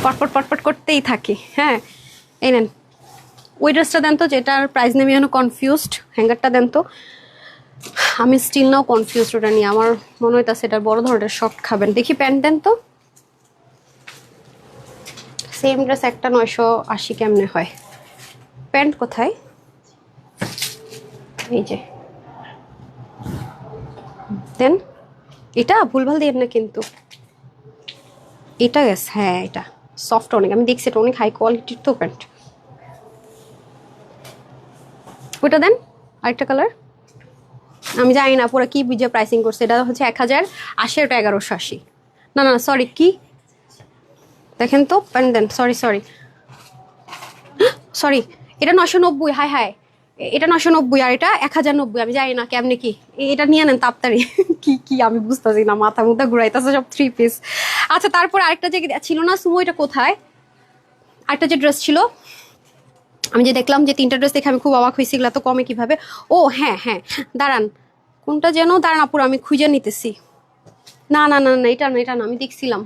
Speaker 1: পটপট পটপট করতেই থাকি। হ্যাঁ এই নেন ওই ড্রেসটা দেন তো, যেটার প্রাইস নেমে যেন কনফিউজড। হ্যাঙ্গারটা দেন তো, আমি স্টিল নাও কনফিউজড ওটা নিয়ে। আমার মনে হইতাছে এটার বড় ধরনের শক খাবেন। দেখি প্যান্ট দেন তো, সেম ড্রেস একটা 980 কেমনে হয়? প্যান্ট কোথায়? এই যে দেন, এটা ভুলভাল দিয়ে না কিন্তু, এটা গেছে। হ্যাঁ এটা সফট অনেক, আমি দেখছি এটা অনেক হাই কোয়ালিটির তো প্যান্ট। ওইটা দেন আরেকটা কালার। আমি জানি না পুরো কি বুঝে প্রাইসিং করছে। এটা হচ্ছে 1080, ওটা 1180। না না সরি, কি দেখেন তো প্যান্ট দেন। সরি সরি সরি, এটা 990। হাই হাই, এটা 990 আর এটা 1090। আমি জানি না কেমনে কি, এটা নিয়ে নেন তাড়াতাড়ি। কি কি আমি বুঝতেছি না, মাথা মুথা ঘুরাইতেছে সব 3 পিস। আচ্ছা তারপর আরেকটা যে ছিল না সুমো, এটা কোথায়? আরেকটা যে ড্রেস ছিল আমি যে দেখলাম, যে 3টা ড্রেস দেখে আমি খুব অবাক হয়েছি, এগুলো তো কমে কিভাবে? ও হ্যাঁ হ্যাঁ দাঁড়ান, কোনটা যেন, দাঁড়ান আপুর আমি খুঁজে নিতেছি। না না না না এটা না, এটা না, আমি দেখছিলাম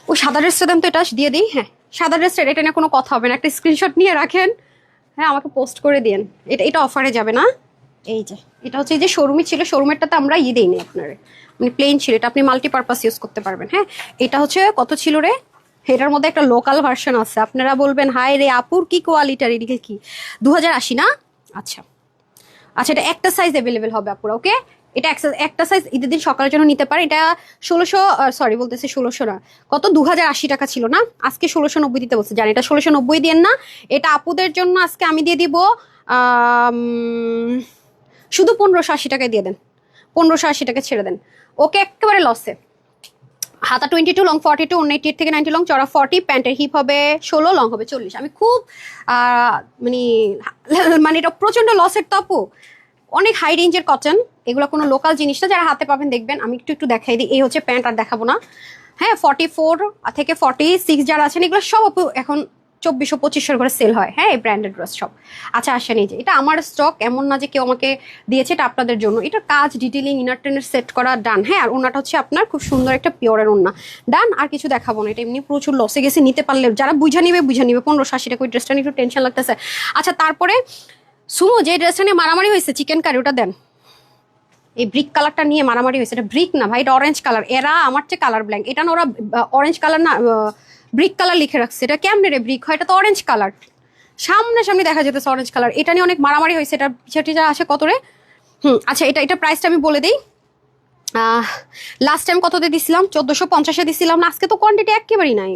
Speaker 1: ওই সাদা ড্রেসটা দেন তো, এটা দিয়ে দিই। হ্যাঁ সাদা ড্রেসটা এটা নিয়ে কোনো কথা হবে না, একটা স্ক্রিনশট নিয়ে রাখেন, হ্যাঁ আমাকে পোস্ট করে দিন। এটা অফারে যাবে না। এই যে এটা হচ্ছে এই যে শোরুমে ছিল, শোরুমেরটাতে আমরা দিই নি আপনার, মানে প্লেন ছিল, এটা আপনি মাল্টিপারপাস ইউজ করতে পারবেন। হ্যাঁ এটা হচ্ছে কত ছিল রে, এটার মধ্যে একটা লোকাল ভার্সন আছে, আপনারা বলবেন হাই রে আপুর কি কোয়ালিটার, এদিকে কি 2080 না? আচ্ছা আচ্ছা, এটা একটা সাইজ অ্যাভেলেবেল হবে আপুরা, ওকে। এটা একটা সাইজ ঈদের দিন সকালের জন্য নিতে পারে। এটা 1600, সরি বলতেছে 1600 না, কত 2080 টাকা ছিল না, আজকে 1690 দিতে বলছে, জানি এটা 1690 দিয়েন না। এটা আপুদের জন্য আজকে আমি দিয়ে দিব শুধু 1580 টাকায় দিয়ে দেন, 1580 টাকা ছেড়ে দেন, ওকে একেবারে লসে। হাতা 22, লং 42, 180 থেকে 90 লং, চড়া 40, প্যান্টের হিপ হবে 16, লং হবে 40। আমি খুব মানে মানে এটা প্রচন্ড লসের তো আপু, অনেক হাই রেঞ্জের কটন, এগুলো কোনো লোকাল জিনিস না, যারা হাতে পাবেন দেখবেন। আমি একটু দেখাই দিই, এই হচ্ছে প্যান্ট, আর দেখাবো না। হ্যাঁ 44 থেকে 46 যারা আছেন এগুলো সব আপু এখন 2400-2500 করে সেল হয়, হ্যাঁ এই ব্র্যান্ডেড ড্রেস সব। আচ্ছা আসেন, এই যে এটা আমার স্টক, এমন না যে কেউ আমাকে দিয়েছে, এটা আপনাদের জন্য। এটার কাজ ডিটেলিং, ইনার টেনের সেট করা ডান, হ্যাঁ। আর ওনাটা হচ্ছে আপনার খুব সুন্দর একটা পিওরের ওন্না, ডান। আর কিছু দেখাবো না, এটা এমনি প্রচুর লসে গেছে, নিতে পারলে যারা বুঝা নিবে 1580 টাকা, ওই ড্রেসটা নিয়ে একটু টেনশন লাগতেছে। আচ্ছা তারপরে সুমো যে ড্রেসটা নিয়ে মারামারি হয়েছে চিকেন কারি, ওটা দেন। এই ব্রিক কালারটা নিয়ে মারামারি হয়েছে, এটা ব্রিক না ভাই, এটা অরেঞ্জ কালার, এরা আমার চেয়ে কালার ব্ল্যাঙ্ক, এটা না ওরা অরেঞ্জ কালার না ব্রিক কালার লিখে রাখছে, এটা কেমনে রে ব্রিক হয়, এটা তো অরেঞ্জ কালার, সামনে দেখা যেতেছে অরেঞ্জ কালার। এটা নিয়ে অনেক মারামারি হয়েছে, এটা পিছাটি যা আসে কত রে। আচ্ছা এটা প্রাইসটা আমি বলে দিই, লাস্ট টাইম কততে দিছিলাম, 1450-এ দিছিলাম না, আজকে তো কোয়ান্টিটি একেবারেই নাই।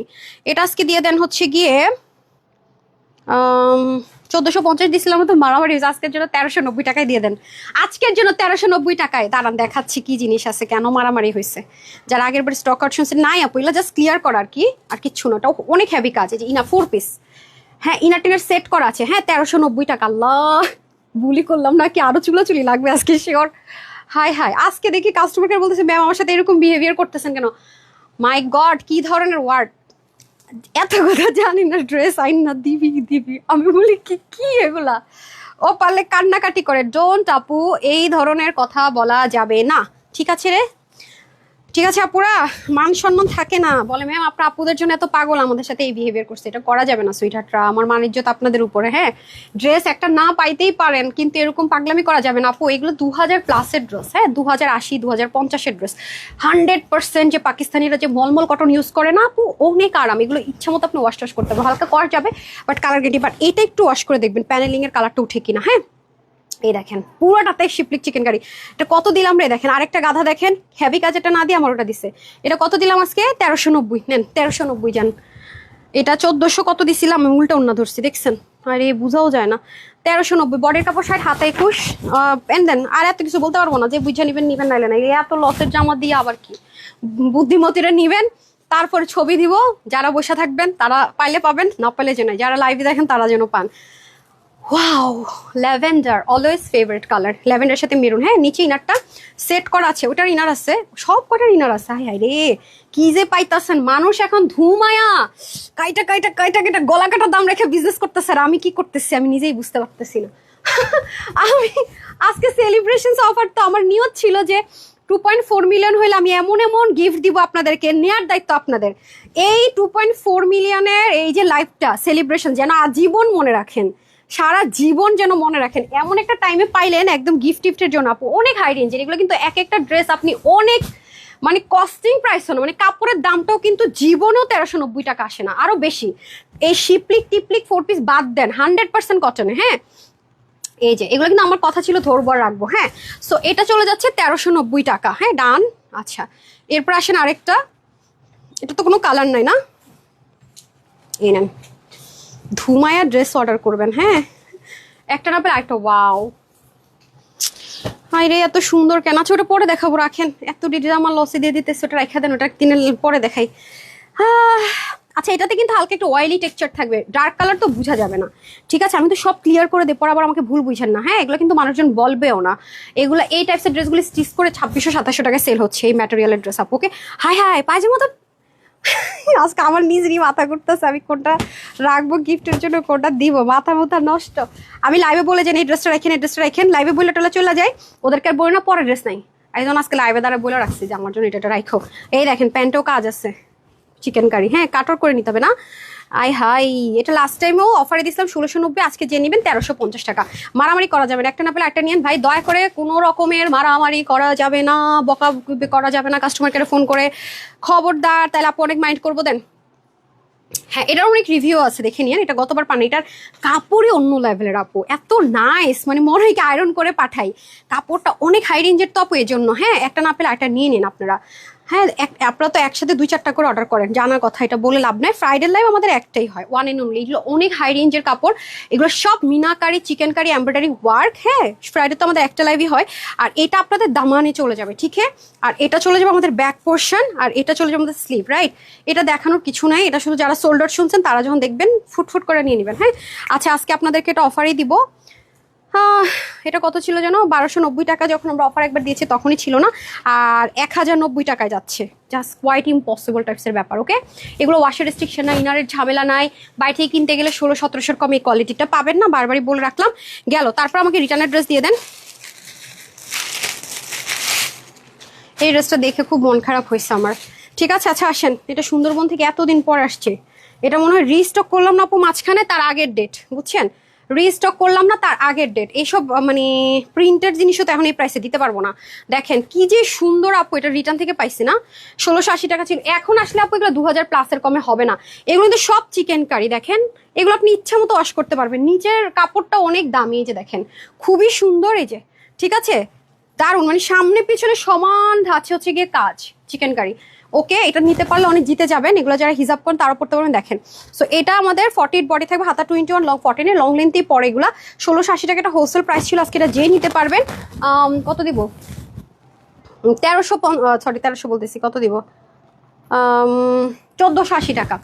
Speaker 1: এটা আজকে দিয়ে দেন হচ্ছে গিয়ে 1450 দিছিলাম তো, মারামারি হয়েছে, আজকের জন্য 1390 টাকায় দিয়ে দেন, আজকের জন্য 1390 টাকায়। দাঁড়ান দেখাচ্ছি কি জিনিস আছে, কেন মারামারি হয়েছে। যারা আগের বার স্টক আউট শুনছে নাই আপু, এগুলো জাস্ট ক্লিয়ার করা আর কি, আর কিচ্ছু না। ওটাও অনেক হেভি কাজ, এই যে ইনা 4 পিস, হ্যাঁ ইনার টিনার সেট করা আছে, হ্যাঁ 1390 টাকা। আল্লাহ বুলি করলাম না কি, আরো চুলাচুলি লাগবে আজকে শিওর। হাই আজকে দেখি কাস্টমার কেয়ার বলতেছে ম্যাম আমার সাথে এরকম বিহেভিয়ার করতেছেন কেন। মাই গড কি ধরনের ওয়ার্ড, এত কথা জানি না, ড্রেস আইন না দিবি। আমি বলি কি এগুলা, ও পারলে কান্নাকাটি করে। ডোন্ট আপু, এই ধরনের কথা বলা যাবে না, ঠিক আছে রে, ঠিক আছে আপুরা, মান সম্মান থাকে না। বলে ম্যাম আপনার আপুদের জন্য এত পাগল, আমাদের সাথে এই বিহেভিয়ার করছে, এটা করা যাবে না সুইটহার্টরা, আমার মান ইজ্জত আপনাদের উপরে। হ্যাঁ ড্রেস একটা না পাইতেই পারেন, কিন্তু এরকম পাগলামি করা যাবে না আপু। এগুলো 2000+ ড্রেস, হ্যাঁ 2080, 2050-এর ড্রেস, 100% যে পাকিস্তানিরা যে মলমল কটন ইউজ করে না আপু, অনেক আরাম। এগুলো ইচ্ছা মতো আপনি ওয়াশ করতে হবে, হালকা করা যাবে বাট কালার গেটি, বাট এটা একটু ওয়াশ করে দেখবেন প্যানেলিং এর কালারটা উঠে কিনা। হ্যাঁ এই দেখেন পুরোটাতে শিপলিক চিকেন কারি, এটা কত দিলাম রে, দেখেন আরেকটা গাধা দেখেন হেভি কাজ, এটা না দিয়ে আমার ওটা দিছে। এটা কত দিলাম আজকে, 1390, নেন 1390 যান। এটা 1400 কত দিছিলাম, আমি উল্টা অন্য ধরছি দেখছেন, আরে বুঝাও যায় না। 1390, বডির কাপড় 60, হাতে 21, এন্ড দেন। আর এত কিছু বলতে পারবো না, যে বুঝে নিবেন নাইলে না, এত লসের জামা দিয়ে আবার কি, বুদ্ধিমতীরা নিবেন। তারপরে ছবি দিব, যারা বসে থাকবেন তারা পাইলে পাবেন, না পাইলে যে নাই, যারা লাইভে দেখেন তারা যেন পান। Wow lavender, always favourite colour, lavender সাথে মেরুন। হ্যাঁ নিচে ইনারটা সেট করা আছে, ওটার ইনার আছে, সব কটার ইনার আছে। হাই রে কি যে পাইতাছেন, মানুষ এখন ধুমায়া কাইটা গলা কাটা দাম রেখে বিজনেস করতেছে, আর আমি কি করতেছি আমি নিজেই বুঝতে পারতেছি না। আমি আজকে সেলিব্রেশন অফার, তো আমার নিয়ত ছিল যে 2.4 মিলিয়ন হইলে আমি এমন গিফট দিব আপনাদেরকে, নেয়ার দায়িত্ব আপনাদের। এই 2.4 মিলিয়নের এই যে লাইফটা সেলিব্রেশন যেন আজীবন মনে রাখেন, সারা জীবন যেন মনে রাখেন, এমন একটা টাইমে পাইলেন একদম গিফটের জন্য আপু। অনেক হাই রেঞ্জের এগুলো, কিন্তু এক একটা ড্রেস আপনি অনেক মানে কস্টিং প্রাইস হলো, মানে কাপড়ের দামটাও কিন্তু জীবনেও 1390 টাকা আসে না, আরো বেশি। এই শিপলিক টিপলিক 4 পিস বাদ দেন, 100% কটনে। হ্যাঁ এই যে এগুলো কিন্তু আমার কথা ছিল ধরবর রাখবো। হ্যাঁ সো এটা চলে যাচ্ছে 1390 টাকা, হ্যাঁ ডান। আচ্ছা এরপর আসেন আরেকটা, এটা তো কোনো কালার নাই না, এই নেন ধুমায়া ড্রেস অর্ডার করবেন। হ্যাঁ একটা না পেলে আরেকটা, ওয়াও হাই রে এত সুন্দর কেন আছে, ওটা পরে দেখাবো, রাখেন এত ডিটেল আমার লসে দিয়ে দিতেছে, ওটা রেখে দেন, ওটা দিনের পরে দেখাই। আচ্ছা এটাতে কিন্তু হালকা একটু অয়েলি টেক্সচার থাকবে, ডার্ক কালার তো বোঝা যাবে না, ঠিক আছে। আমি তো সব ক্লিয়ার করে দেবো, আবার আমাকে ভুল বুঝেন না। হ্যাঁ এগুলো কিন্তু মানুষজন বলবেও না, এগুলো এই টাইপসের ড্রেসগুলি স্টিচ করে 2600-2700 টাকায় সেল হচ্ছে, এই ম্যাটেরিয়ালের ড্রেস আপ। ওকে হাই পায়জামা তো আজকে আমার নিজেরই মাথা করতেছে, আমি কোনটা রাখবো গিফটের জন্য, কোনটা দিব, মাথা নষ্ট। আমি লাইভে বলে যাই এই ড্রেসটা রাখেন, লাইভে বলে টোলা চলে যায়, ওদেরকে আর বলে না পরে ড্রেস নাই, এই জন্য আজকে লাইভে দ্বারা বলে রাখছি যে আমার জন্য এটা রাখো। এই দেখেন প্যান্টেও কাজ আছে চিকেন কারি, হ্যাঁ কাটর করে নিতে হবে না, আয় হাই, এটা লাস্ট টাইমেও অফারে দিছিলাম 1690, আজকে যে নেবেন 1350 টাকা। মারামারি করা যাবে না, একটা না পেলে একটা নিয়েন ভাই, দয়া করে কোনো রকমের মারামারি করা যাবে না, বকা করা যাবে না কাস্টমার কেয়ারে ফোন করে, খবরদার, তাহলে আপু অনেক মাইন্ড করবো দেন। হ্যাঁ, এটার অনেক রিভিউ আছে, দেখে নিন, এটা গতবার পান, এটার কাপড়ই অন্য লেভেলের আপু, এত নাইস, মানে মনে হয় কি আয়রন করে পাঠাই, কাপড়টা অনেক হাই রেঞ্জের তো আপু, এই জন্য। হ্যাঁ, একটা না পেলে একটা নিয়ে নিন আপনারা। হ্যাঁ, আপনারা তো একসাথে 2-4টা করে অর্ডার করেন, জানার কথা, এটা বলে লাভ নাই। ফ্রাইডে লাইভ আমাদের একটাই হয়, ওয়ান এন্ড অনলি। এগুলো অনেক হাই রেঞ্জের কাপড়, এগুলো সব meenakari, chikankari, embroidery work. হ্যাঁ, ফ্রাইডে তো আমাদের একটা লাইভই হয়। আর এটা আপনাদের দামানে চলে যাবে, ঠিক আছে? আর এটা চলে যাবে আমাদের ব্যাক পোর্শন, আর এটা চলে যাবে আমাদের স্লিভ, রাইট? এটা দেখানোর কিছু নাই, এটা শুধু যারা সোল্ড আউট শুনছেন তারা যখন দেখবেন ফুটফুট করে নিয়ে নেবেন। হ্যাঁ, আচ্ছা, আজকে আপনাদেরকে এটা অফারই দিব। এটা কত ছিল যেন, 1290 টাকা যখন আমরা অফার একবার দিয়েছি তখনই ছিল না, আর 1090 টাকায় যাচ্ছে। জাস্ট কোয়াইট ইম্পসিবল টাইপসের ব্যাপার। ওকে, এগুলো ওয়াশের রেস্ট্রিকশন নাই, ইনারের ঝামেলা নাই, বাইরে থেকে কিনতে গেলে 1600-1700 কম এই কোয়ালিটিটা পাবেন না, বারবারই বলে রাখলাম। গেল, তারপর আমাকে রিটার্ন অ্যাড্রেস দিয়ে দেন। এই ড্রেসটা দেখে খুব মন খারাপ হয়েছে আমার। ঠিক আছে, আচ্ছা আসেন, এটা সুন্দরবন থেকে এতদিন পর আসছে, এটা মনে হয় রিস্টক করলাম না আপু মাঝখানে, তার আগের ডেট, বুঝছেন? রিস্টক করলাম না, তার আগের ডেট। এইসব মানে প্রিন্টেড জিনিসও তো এখন এই প্রাইসে দিতে পারবো না। দেখেন কি যে সুন্দর আপু, এটা রিটার্ন থেকে পাইছি না, 1680 টাকা ছিল, এখন আসলে আপু এগুলো 2000+ কমে হবে না। এগুলো কিন্তু সব চিকেন কারি, দেখেন এগুলো আপনি ইচ্ছা মতো ওয়াশ করতে পারবেন, নিচের কাপড়টা অনেক দামি, এই যে দেখেন খুবই সুন্দর, এই যে, ঠিক আছে, দারুণ, মানে সামনে পিছনে সমান ধাঁচে হচ্ছে গিয়ে কাজ, চিকেন কারি। ওকে, এটা নিতে পারলে অনেক জিতে যাবেন, এগুলো যারা হিসাব করেন তারা পড়তে পারবেন। দেখেন, সো এটা আমাদের 48 বডি থাকবে, হাতা 21, লং 14, লং লেন্থই পরে এগুলা। 1680 টাকা এটা হোলসেল প্রাইস ছিল, আজকে এটা যে নিতে পারবেন কত দিব, 1300 বলতেছি, কত দিব, 1480 টাকা।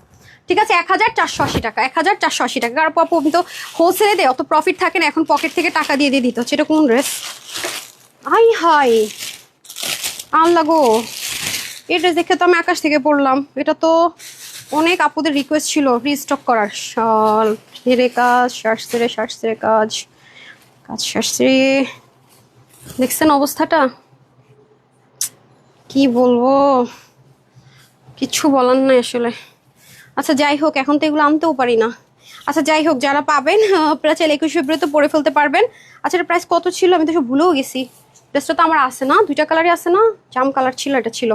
Speaker 1: ঠিক আছে, 1480 টাকা, 1480 টাকা। আর আপু আমি তো হোলসেলে দেয়, অত প্রফিট থাকে না, এখন পকেট থেকে টাকা দিয়ে দিয়ে দিতে হচ্ছে। এটা কোন ড্রেস, হাই হাই আল্লাহ গো, এই ড্রেস দেখে তো আমি আকাশ থেকে পড়লাম। এটা তো অনেক আপুদের রিকোয়েস্ট ছিল রিস্টক করার। শাল হেরে কাজ, শার্টসেরে কাজ, কাজ শার্টসেরে, দেখছেন অবস্থাটা, কি বলবো, কিচ্ছু বলার নাই আসলে। আচ্ছা যাই হোক, এখন তো এগুলো আনতেও পারি না। আচ্ছা যাই হোক, যারা পাবেন আপনারা চাইলে 21 ফেব্রুয়ারি তো পরে ফেলতে পারবেন। আচ্ছা, এটা প্রাইস কত ছিল, আমি তো সব ভুলেও গেছি। ড্রেসটা তো আমার আছে না, 2টা কালারই আছে না, জাম কালার ছিল, এটা ছিল।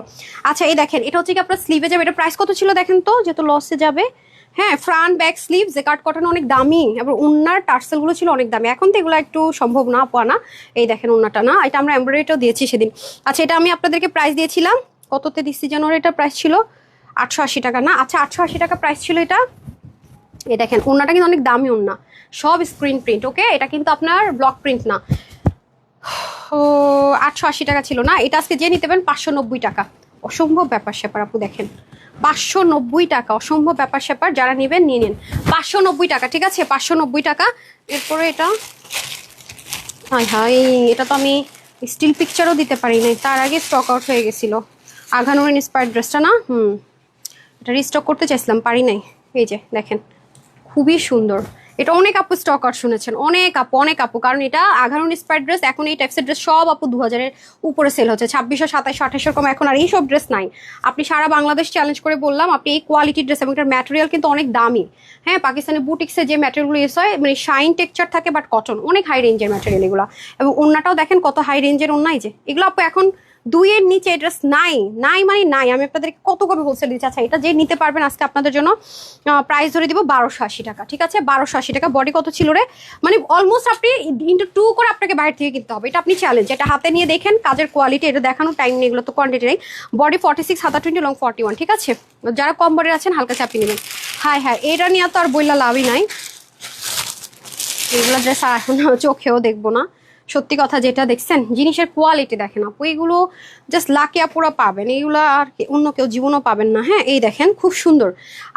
Speaker 1: আচ্ছা এই দেখেন, এটা হচ্ছে কি আপনার স্লিভে যাবে, এটা প্রাইস কত ছিল দেখেন তো, যেহেতু লসে যাবে। হ্যাঁ, ফ্রন্ট ব্যাক স্লিভ জেকার্ড কটন, অনেক দামি, এবং ওন্নার টার্সেলগুলো ছিল অনেক দামি, এখন তো এগুলো একটু সম্ভব না পাওয়া না। এই দেখেন ওন্নাটা না, এটা আমরা এমব্রয়ডারিটাও দিয়েছি সেদিন। আচ্ছা, এটা আমি আপনাদেরকে প্রাইস দিয়েছিলাম, কততে দিচ্ছি যেন, এটা প্রাইস ছিল 880 টাকা না, আচ্ছা 880 টাকা প্রাইস ছিল এটা। এই দেখেন ওন্নাটা কিন্তু অনেক দামি ওন্না, সব স্ক্রিন প্রিন্ট। ওকে, এটা কিন্তু আপনার ব্লক প্রিন্ট না। ও 880 টাকা ছিল না, এটা আজকে যে নিতে পারেন 590 টাকা। অসম্ভব ব্যাপার স্যাপার আপু, দেখেন 590 টাকা, অসম্ভব ব্যাপার স্যাপার, যারা নেবেন নিয়ে নিন। 590 টাকা, ঠিক আছে, 590 টাকা। এরপরে এটা, হাই হাই, এটা তো আমি স্টিল পিকচারও দিতে পারি নাই, তার আগে স্টক আউট হয়ে গেছিলো। আঘানুর ইন্সপায়ার্ড ড্রেসটা না, এটা রিস্টক করতে চাইছিলাম, পারি নাই। এই যে দেখেন, খুবই সুন্দর, এটা অনেক আপু স্টক আউট শুনেছেন, অনেক আপু, কারণ এটা আঘানুর ইন্সপায়ার্ড ড্রেস, এখন এই টাইপসের ড্রেস সব আপু 2000-এর উপরে সেল হচ্ছে, 2600, 2700, 2800 কম, এখন আর এইসব ড্রেস নাই। আপনি সারা বাংলাদেশ চ্যালেঞ্জ করে বললাম, আপনি এই কোয়ালিটির ড্রেস, এবং এটার ম্যাটেরিয়াল কিন্তু অনেক দামি। হ্যাঁ, পাকিস্তানি বুটিক্সে যে ম্যাটেরিয়ালগুলো ইউজ হয়, মানে শাইন টেক্সচার থাকে, বাট কটন, অনেক হাই রেঞ্জের ম্যাটেরিয়াল এগুলো। এবং ওন্নাটাও দেখেন কত হাই রেঞ্জের ওন্না, যে এগুলো আপু এখন 2-এর নিচে ড্রেস নাই, মানে নাই। আমি আপনাদেরকে কত কবে হোলসেল দিচ্ছি। আচ্ছা, এটা যে নিতে পারবেন আজকে আপনাদের জন্য প্রাইস ধরে দিব 1280 টাকা, ঠিক আছে, 1280 টাকা। বডি কত ছিল রে, মানে অলমোস্ট আপনি ইন্টু 2 করে আপনাকে বাইরে থেকে কিনতে হবে, এটা আপনি চ্যালেঞ্জ। এটা হাতে নিয়ে দেখেন কাজের কোয়ালিটি, এটা দেখানোর টাইম নেই, এগুলো তো কোয়ান্টিটি নেই। বডি 46, হাতা 20, লং 41, ঠিক আছে। যারা কম বডি আছেন হালকা চাপিয়ে নেবেন। হ্যাঁ হ্যাঁ, এটা নিয়ে তো আর বইলা লাভই নাই, এগুলো ড্রেস আর এখন চোখেও দেখবো না। সত্যি কথা, যেটা দেখছেন জিনিসের কোয়ালিটি দেখেন আপু, এগুলো জাস্ট লাকি আপুরা পাবেন, এইগুলো আর অন্য কেউ জীবনও পাবেন না। হ্যাঁ, এই দেখেন খুব সুন্দর।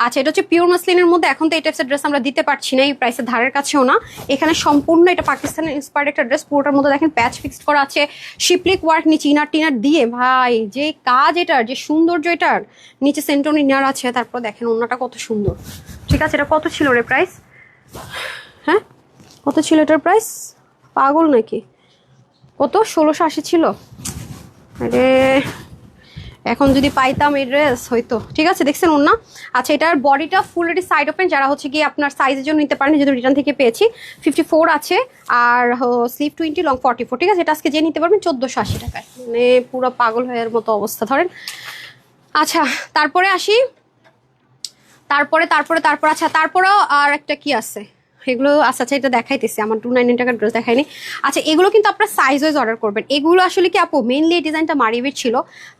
Speaker 1: আচ্ছা, এটা হচ্ছে পিওর মাসলিনের মধ্যে, এখন তো এই টাইপসের ড্রেস আমরা দিতে পারছি না, এই প্রাইসের ধারের কাছেও না। এখানে সম্পূর্ণ এটা পাকিস্তানের ইন্সপায়ার্ড একটা ড্রেস, পুরোটার মধ্যে দেখেন প্যাচ ফিক্সড করা আছে, শিপলিক ওয়ার্ক নিচে ইনার টিনার দিয়ে, ভাই যে কাজ এটার, যে সৌন্দর্য এটার, নিচে সেন্টন ইনার আছে, তারপর দেখেন ওন্নাটা কত সুন্দর। ঠিক আছে, এটা কত ছিল রে প্রাইস, হ্যাঁ কত ছিল এটার প্রাইস, পাগল নাকি, কত 1680 ছিল। আরে এখন যদি পাইতাম এই ড্রেস হয়তো। ঠিক আছে, দেখছেন ওন্না। আচ্ছা, এটার বডিটা ফুল রেডি সাইড ওপেন, যারা হচ্ছে কি আপনার সাইজের জন্য নিতে পারেন, যেহেতু রিটার্ন থেকে পেয়েছি। 54 আছে, আর স্লিভ 20, লং 44। ঠিক আছে, এটা আজকে যে নিতে পারবেন 1480 টাকায়, মানে পুরো পাগল হওয়ার মতো অবস্থা ধরেন। আচ্ছা, তারপরে আসি, তারপরে আচ্ছা, তারপরেও আর একটা কি আছে এগুলো। আচ্ছা আচ্ছা, এটা দেখাইতেছি, আমার 299 টাকার ড্রেস দেখাইনি। আচ্ছা, এগুলো কিন্তু আপনার সাইজ ওয়াইজ অর্ডার করবেন। এগুলো আসলে কি আপু, মেইনলি এই ডিজাইনটা মারিভির ছিল,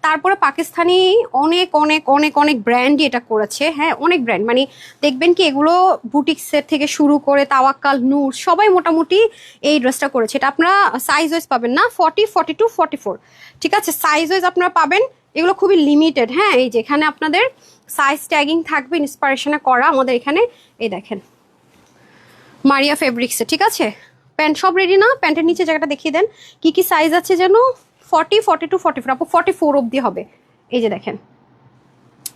Speaker 1: তারপরে পাকিস্তানি অনেক অনেক অনেক অনেক ব্র্যান্ডই এটা করেছে। হ্যাঁ, অনেক ব্র্যান্ড, মানে দেখবেন কি এগুলো বুটিক্সের থেকে শুরু করে তাওয়াক্কাল, নূর, সবাই মোটামুটি এই ড্রেসটা করেছে। এটা আপনারা সাইজ ওয়াইজ পাবেন না, 40, 42, 44। ঠিক আছে, সাইজ ওয়াইজ আপনারা পাবেন। এগুলো খুবই লিমিটেড। হ্যাঁ, এই যে এখানে আপনাদের সাইজ ট্যাগিং থাকবে, ইন্সপিরেশনে করা আমাদের এখানে। এই দেখেন মারিয়া ফেব্রিক্সে। ঠিক আছে, প্যান্ট সব রেডি না? প্যান্টের নিচে জায়গাটা দেখিয়ে দেন কি কি সাইজ আছে যেন। 40, 42, 44, আপু 44 অবধি হবে। এই যে দেখেন,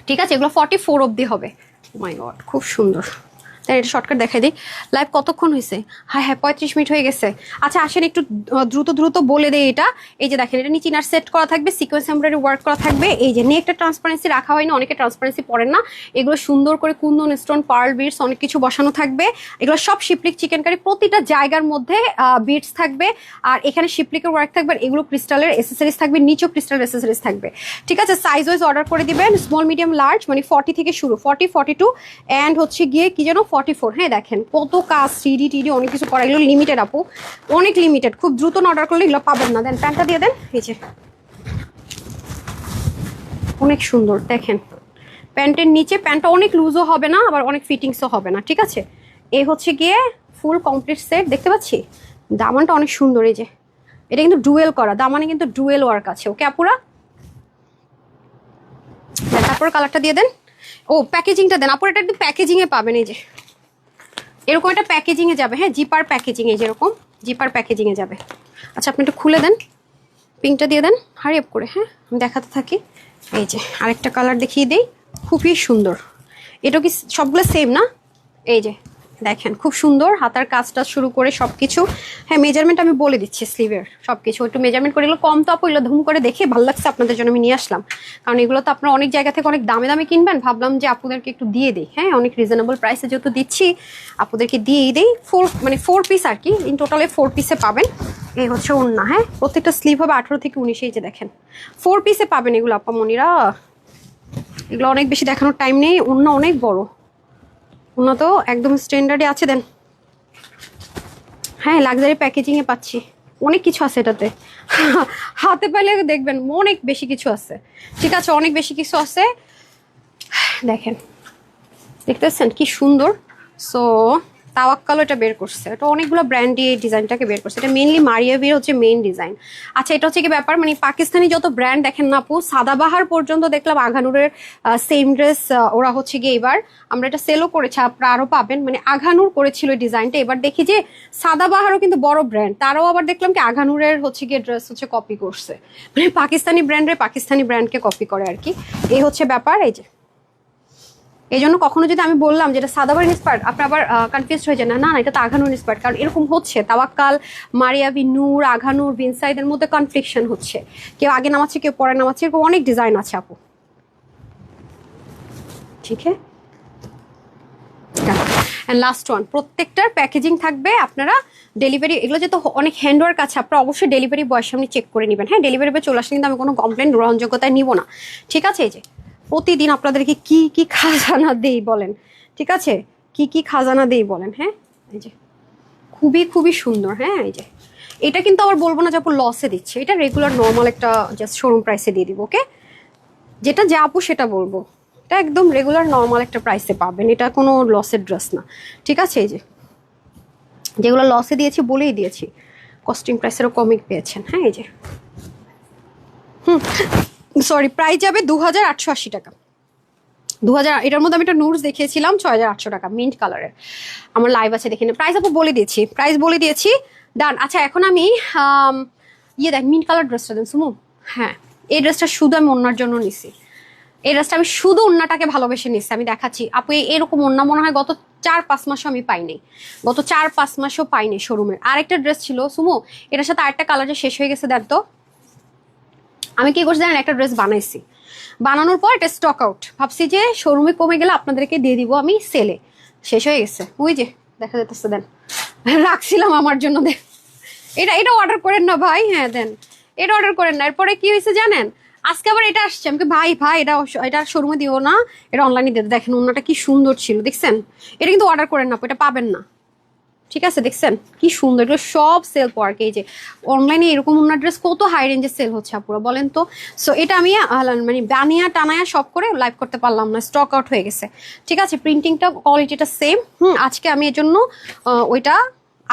Speaker 1: ঠিক আছে, এগুলো 44 অবধি হবে। মাই গড, খুব সুন্দর। তাই এটা শর্টকাট দেখাই দিই। লাইভ কতক্ষণ হয়েছে? হ্যাঁ হ্যাঁ, 35 মিনিট হয়ে গেছে। আচ্ছা আসেন একটু দ্রুত দ্রুত বলে দেয় এটা। এই যে দেখেন, এটা নিচে ইনার সেট করা থাকবে, সিকোয়েন্স এমব্রয়ডারি ওয়ার্ক করা থাকবে। এই যে নেকটা ট্রান্সপারেন্সি রাখা হয়নি, অনেকে ট্রান্সপারেন্সি পড়েন না। এগুলো সুন্দর করে কুন্দন স্টোন, পার্ল বিটস, অনেক কিছু বসানো থাকবে। এগুলো সব শিপলিক চিকেন কারি, প্রতিটা জায়গার মধ্যে বিটস থাকবে। আর এখানে শিপলিকের ওয়ার্ক থাকবে, আর এগুলো ক্রিস্টালের এসেসরিজ থাকবে, নিচেও ক্রিস্টাল এসেসরিজ থাকবে। ঠিক আছে, সাইজ ওয়াইজ অর্ডার করে দিবেন, স্মল, মিডিয়াম, লার্জ, মানে 40 থেকে শুরু, 40, 42 অ্যান্ড হচ্ছে গিয়ে কি যেন 44। হ্যাঁ দেখেন কত কাজ, সিডি টিডি অনেক কিছু করা। এগুলো লিমিটেড আপু, অনেক লিমিটেড, খুব দ্রুত অর্ডার করলে এগুলো পাবেন না। দেন প্যান্টটা দিয়ে দেন। এই যে অনেক সুন্দর দেখেন, প্যান্টের নিচে প্যান্টটা অনেক লুজও হবে না, আবার অনেক ফিটিংসও হবে না। ঠিক আছে, এই হচ্ছে গিয়ে ফুল কমপ্লিট সেট, দেখতে পাচ্ছি। দামানটা অনেক সুন্দর। এই যে এটা কিন্তু ডুয়েল করা, দামানে কিন্তু ডুয়েল ওয়ার্ক আছে। ওকে আপুরা, তারপর কালারটা দিয়ে দেন। ও প্যাকেজিংটা দেন আপুরা, এটা একটু প্যাকেজিংয়ে পাবেন। এই যে এরকম একটা প্যাকেজিংয়ে যাবে। হ্যাঁ, জিপার প্যাকেজিংয়ে, যেরকম জিপার প্যাকেজিংয়ে যাবে। আচ্ছা, আপনি একটু খুলে দেন, পিঙ্কটা দিয়ে দেন, হারি আপ করে। হ্যাঁ, আমি দেখাতে থাকি। এই যে আরেকটা কালার দেখিয়ে দিই, খুবই সুন্দর। এটা কি সবগুলো সেম না? এই যে দেখেন, খুব সুন্দর হাতার কাজটা শুরু করে সবকিছু। হ্যাঁ, মেজারমেন্ট আমি বলে দিচ্ছি, স্লিভের সবকিছু একটু মেজারমেন্ট করে। এগুলো কম তো আপু, এগুলো ধুম করে দেখে ভালো লাগছে আপনাদের জন্য আমি নিয়ে আসলাম। কারণ এগুলো তো আপনারা অনেক জায়গা থেকে অনেক দামে দামে কিনবেন, ভাবলাম যে আপুদেরকে একটু দিয়ে দিই। হ্যাঁ, অনেক রিজনেবল প্রাইসে যেহেতু দিচ্ছি, আপুদেরকে দিয়েই দিই। 4 পিস আর কি, ইন টোটালে 4 পিসে পাবেন। এই হচ্ছে ওন্না। হ্যাঁ, প্রত্যেকটা স্লিভ হবে 18 থেকে 19। এই যে দেখেন 4 পিসে পাবেন এগুলো আপামনিরা। এগুলো অনেক বেশি দেখানোর টাইম নেই, ওন্না অনেক বড়, ওন্না তো একদম স্ট্যান্ডার্ডে আছে। দেন হ্যাঁ, লাক্সারি প্যাকেজিংয়ে পাচ্ছি, অনেক কিছু আছে এটাতে। হাতে পাইলে দেখবেন অনেক বেশি কিছু আছে। ঠিক আছে, অনেক বেশি কিছু আছে। দেখেন, দেখতেছেন কি সুন্দর। সো তাওয়াক্কালও এটা বের করছে, এটা অনেকগুলো ব্র্যান্ডই এই ডিজাইনটাকে বের করছে। এটা মেইনলি মারিয়াভির হচ্ছে মেইন ডিজাইন। আচ্ছা, এটা হচ্ছে কি ব্যাপার, মানে পাকিস্তানি যত ব্র্যান্ড দেখেন না আপু, সাদাবাহার পর্যন্ত দেখলাম আঘানুরের সেম ড্রেস ওরা হচ্ছে গিয়ে এবার আমরা এটা সেলও করেছি, আপনারা আরও পাবেন। মানে আঘানুর করেছিল এই ডিজাইনটা, এবার দেখি যে সাদাবাহারও কিন্তু বড় ব্র্যান্ড, তারাও আবার দেখলাম কি আঘানুরের হচ্ছে গিয়ে ড্রেস হচ্ছে কপি করছে। মানে পাকিস্তানি ব্র্যান্ডকে কপি করে আর কি, এই হচ্ছে ব্যাপার। এই যে এই জন্য কখনো যদি আমি বললাম যেটা সাদাবার ইন্সপায়ার্ড, আপনি আবার কনফিউজ হয়ে যান, না না এটা তো আঘানুর ইন্সপায়ার্ড। কারণ এরকম হচ্ছে, তাওয়াক্কাল, মারিয়াভি, নূর, আঘানুর, বিনসাইদের মধ্যে কনফ্লিকশন হচ্ছে, কেউ আগে নামাচ্ছে কেউ পরে নামাচ্ছে, এরকম অনেক ডিজাইন আছে আপু। ঠিক আছে, অ্যান্ড লাস্ট ওয়ান, প্রত্যেকটার প্যাকেজিং থাকবে। আপনারা ডেলিভারি, এগুলো যেহেতু অনেক হ্যান্ডওয়ার্ক আছে, আপনারা অবশ্যই ডেলিভারি বয়ের সামনে চেক করে নেবেন। হ্যাঁ, ডেলিভারি বয় চলে আসলে কিন্তু আমি কোনো কমপ্লেন গ্রহণযোগ্যতায় নিব না। ঠিক আছে, এই যে প্রতিদিন আপনাদেরকে কি কি খাজানা দেই বলেন। ঠিক আছে, কি কি খাজানা দেই বলেন। হ্যাঁ, এই যে খুবই খুবই সুন্দর। হ্যাঁ, এই যে এটা কিন্তু আবার বলবো না যে আপু লসে দিচ্ছে, এটা রেগুলার নর্মাল একটা জাস্ট শোরুম প্রাইসে দিয়ে দিব। ওকে, যেটা যা আপু সেটা বলবো, এটা একদম রেগুলার নর্মাল একটা প্রাইসে পাবেন, এটা কোনো লসের ড্রেস না। ঠিক আছে, এই যে যেগুলো লসে দিয়েছি বলেই দিয়েছি, কস্টিং প্রাইসেরও কমিক পেয়েছেন। হ্যাঁ, এই যে সরি, প্রাইস যাবে 2880 টাকা। 2000, এটার মধ্যে আমি একটা নুডস দেখিয়েছিলাম 6800 টাকা, মিন্ট কালারের। আমার লাইভ আছে দেখে, প্রাইস আপু বলে দিয়েছি, প্রাইস বলে দিয়েছি। ডান। আচ্ছা, এখন আমি দেখ মিন্ট কালার ড্রেসটা দেন সুমু। হ্যাঁ, এই ড্রেসটা শুধু আমি ওনার জন্য নিছি, এই ড্রেসটা আমি শুধু ওন্নাটাকে ভালোবেসে নিচ্ছি। আমি দেখাচ্ছি আপু, এরকম ওন্না মনে হয় গত 4-5 মাসও আমি পাইনি, গত 4-5 মাসও পাইনি শোরুমের। আরেকটা ড্রেস ছিল সুমু, এটার সাথে আরেকটা কালার যে শেষ হয়ে গেছে দেখ তো। আমি কি করছি জানেন, একটা ড্রেস বানাইছি, বানানোর পর এটা স্টক আউট, ভাবছি যে শোরুমে কমে গেলে আপনাদেরকে দিয়ে দিব আমি সেলে, শেষ হয়ে গেছে। ওই যে দেখা যাচ্ছে, দেন রাখছিলাম আমার জন্য, দেন এটা অর্ডার করেন না ভাই, হ্যাঁ দেন এটা অর্ডার করেন না। এরপরে কি হয়েছে জানেন, আজকে আবার এটা আসছে, আমাকে ভাই এটা শোরুমে দিও না, এটা অনলাইনে দিয়ে, দেখেন ওনাটা কি সুন্দর ছিল দেখছেন, এটা কিন্তু অর্ডার করেন না, এটা পাবেন না, ঠিক আছে? দেখছেন কি সুন্দর, এগুলো সব সেল ওয়ার্ক। এই যে অনলাইনে এরকম ওনার ড্রেস কত হাই রেঞ্জে সেল হচ্ছে আপুরা বলেন তো। সো এটা আমি মানে বানিয়া টানায়া সব করে লাইভ করতে পারলাম না, স্টক আউট হয়ে গেছে, ঠিক আছে? প্রিন্টিংটা কোয়ালিটিটা সেম। আজকে আমি এর জন্য ওইটা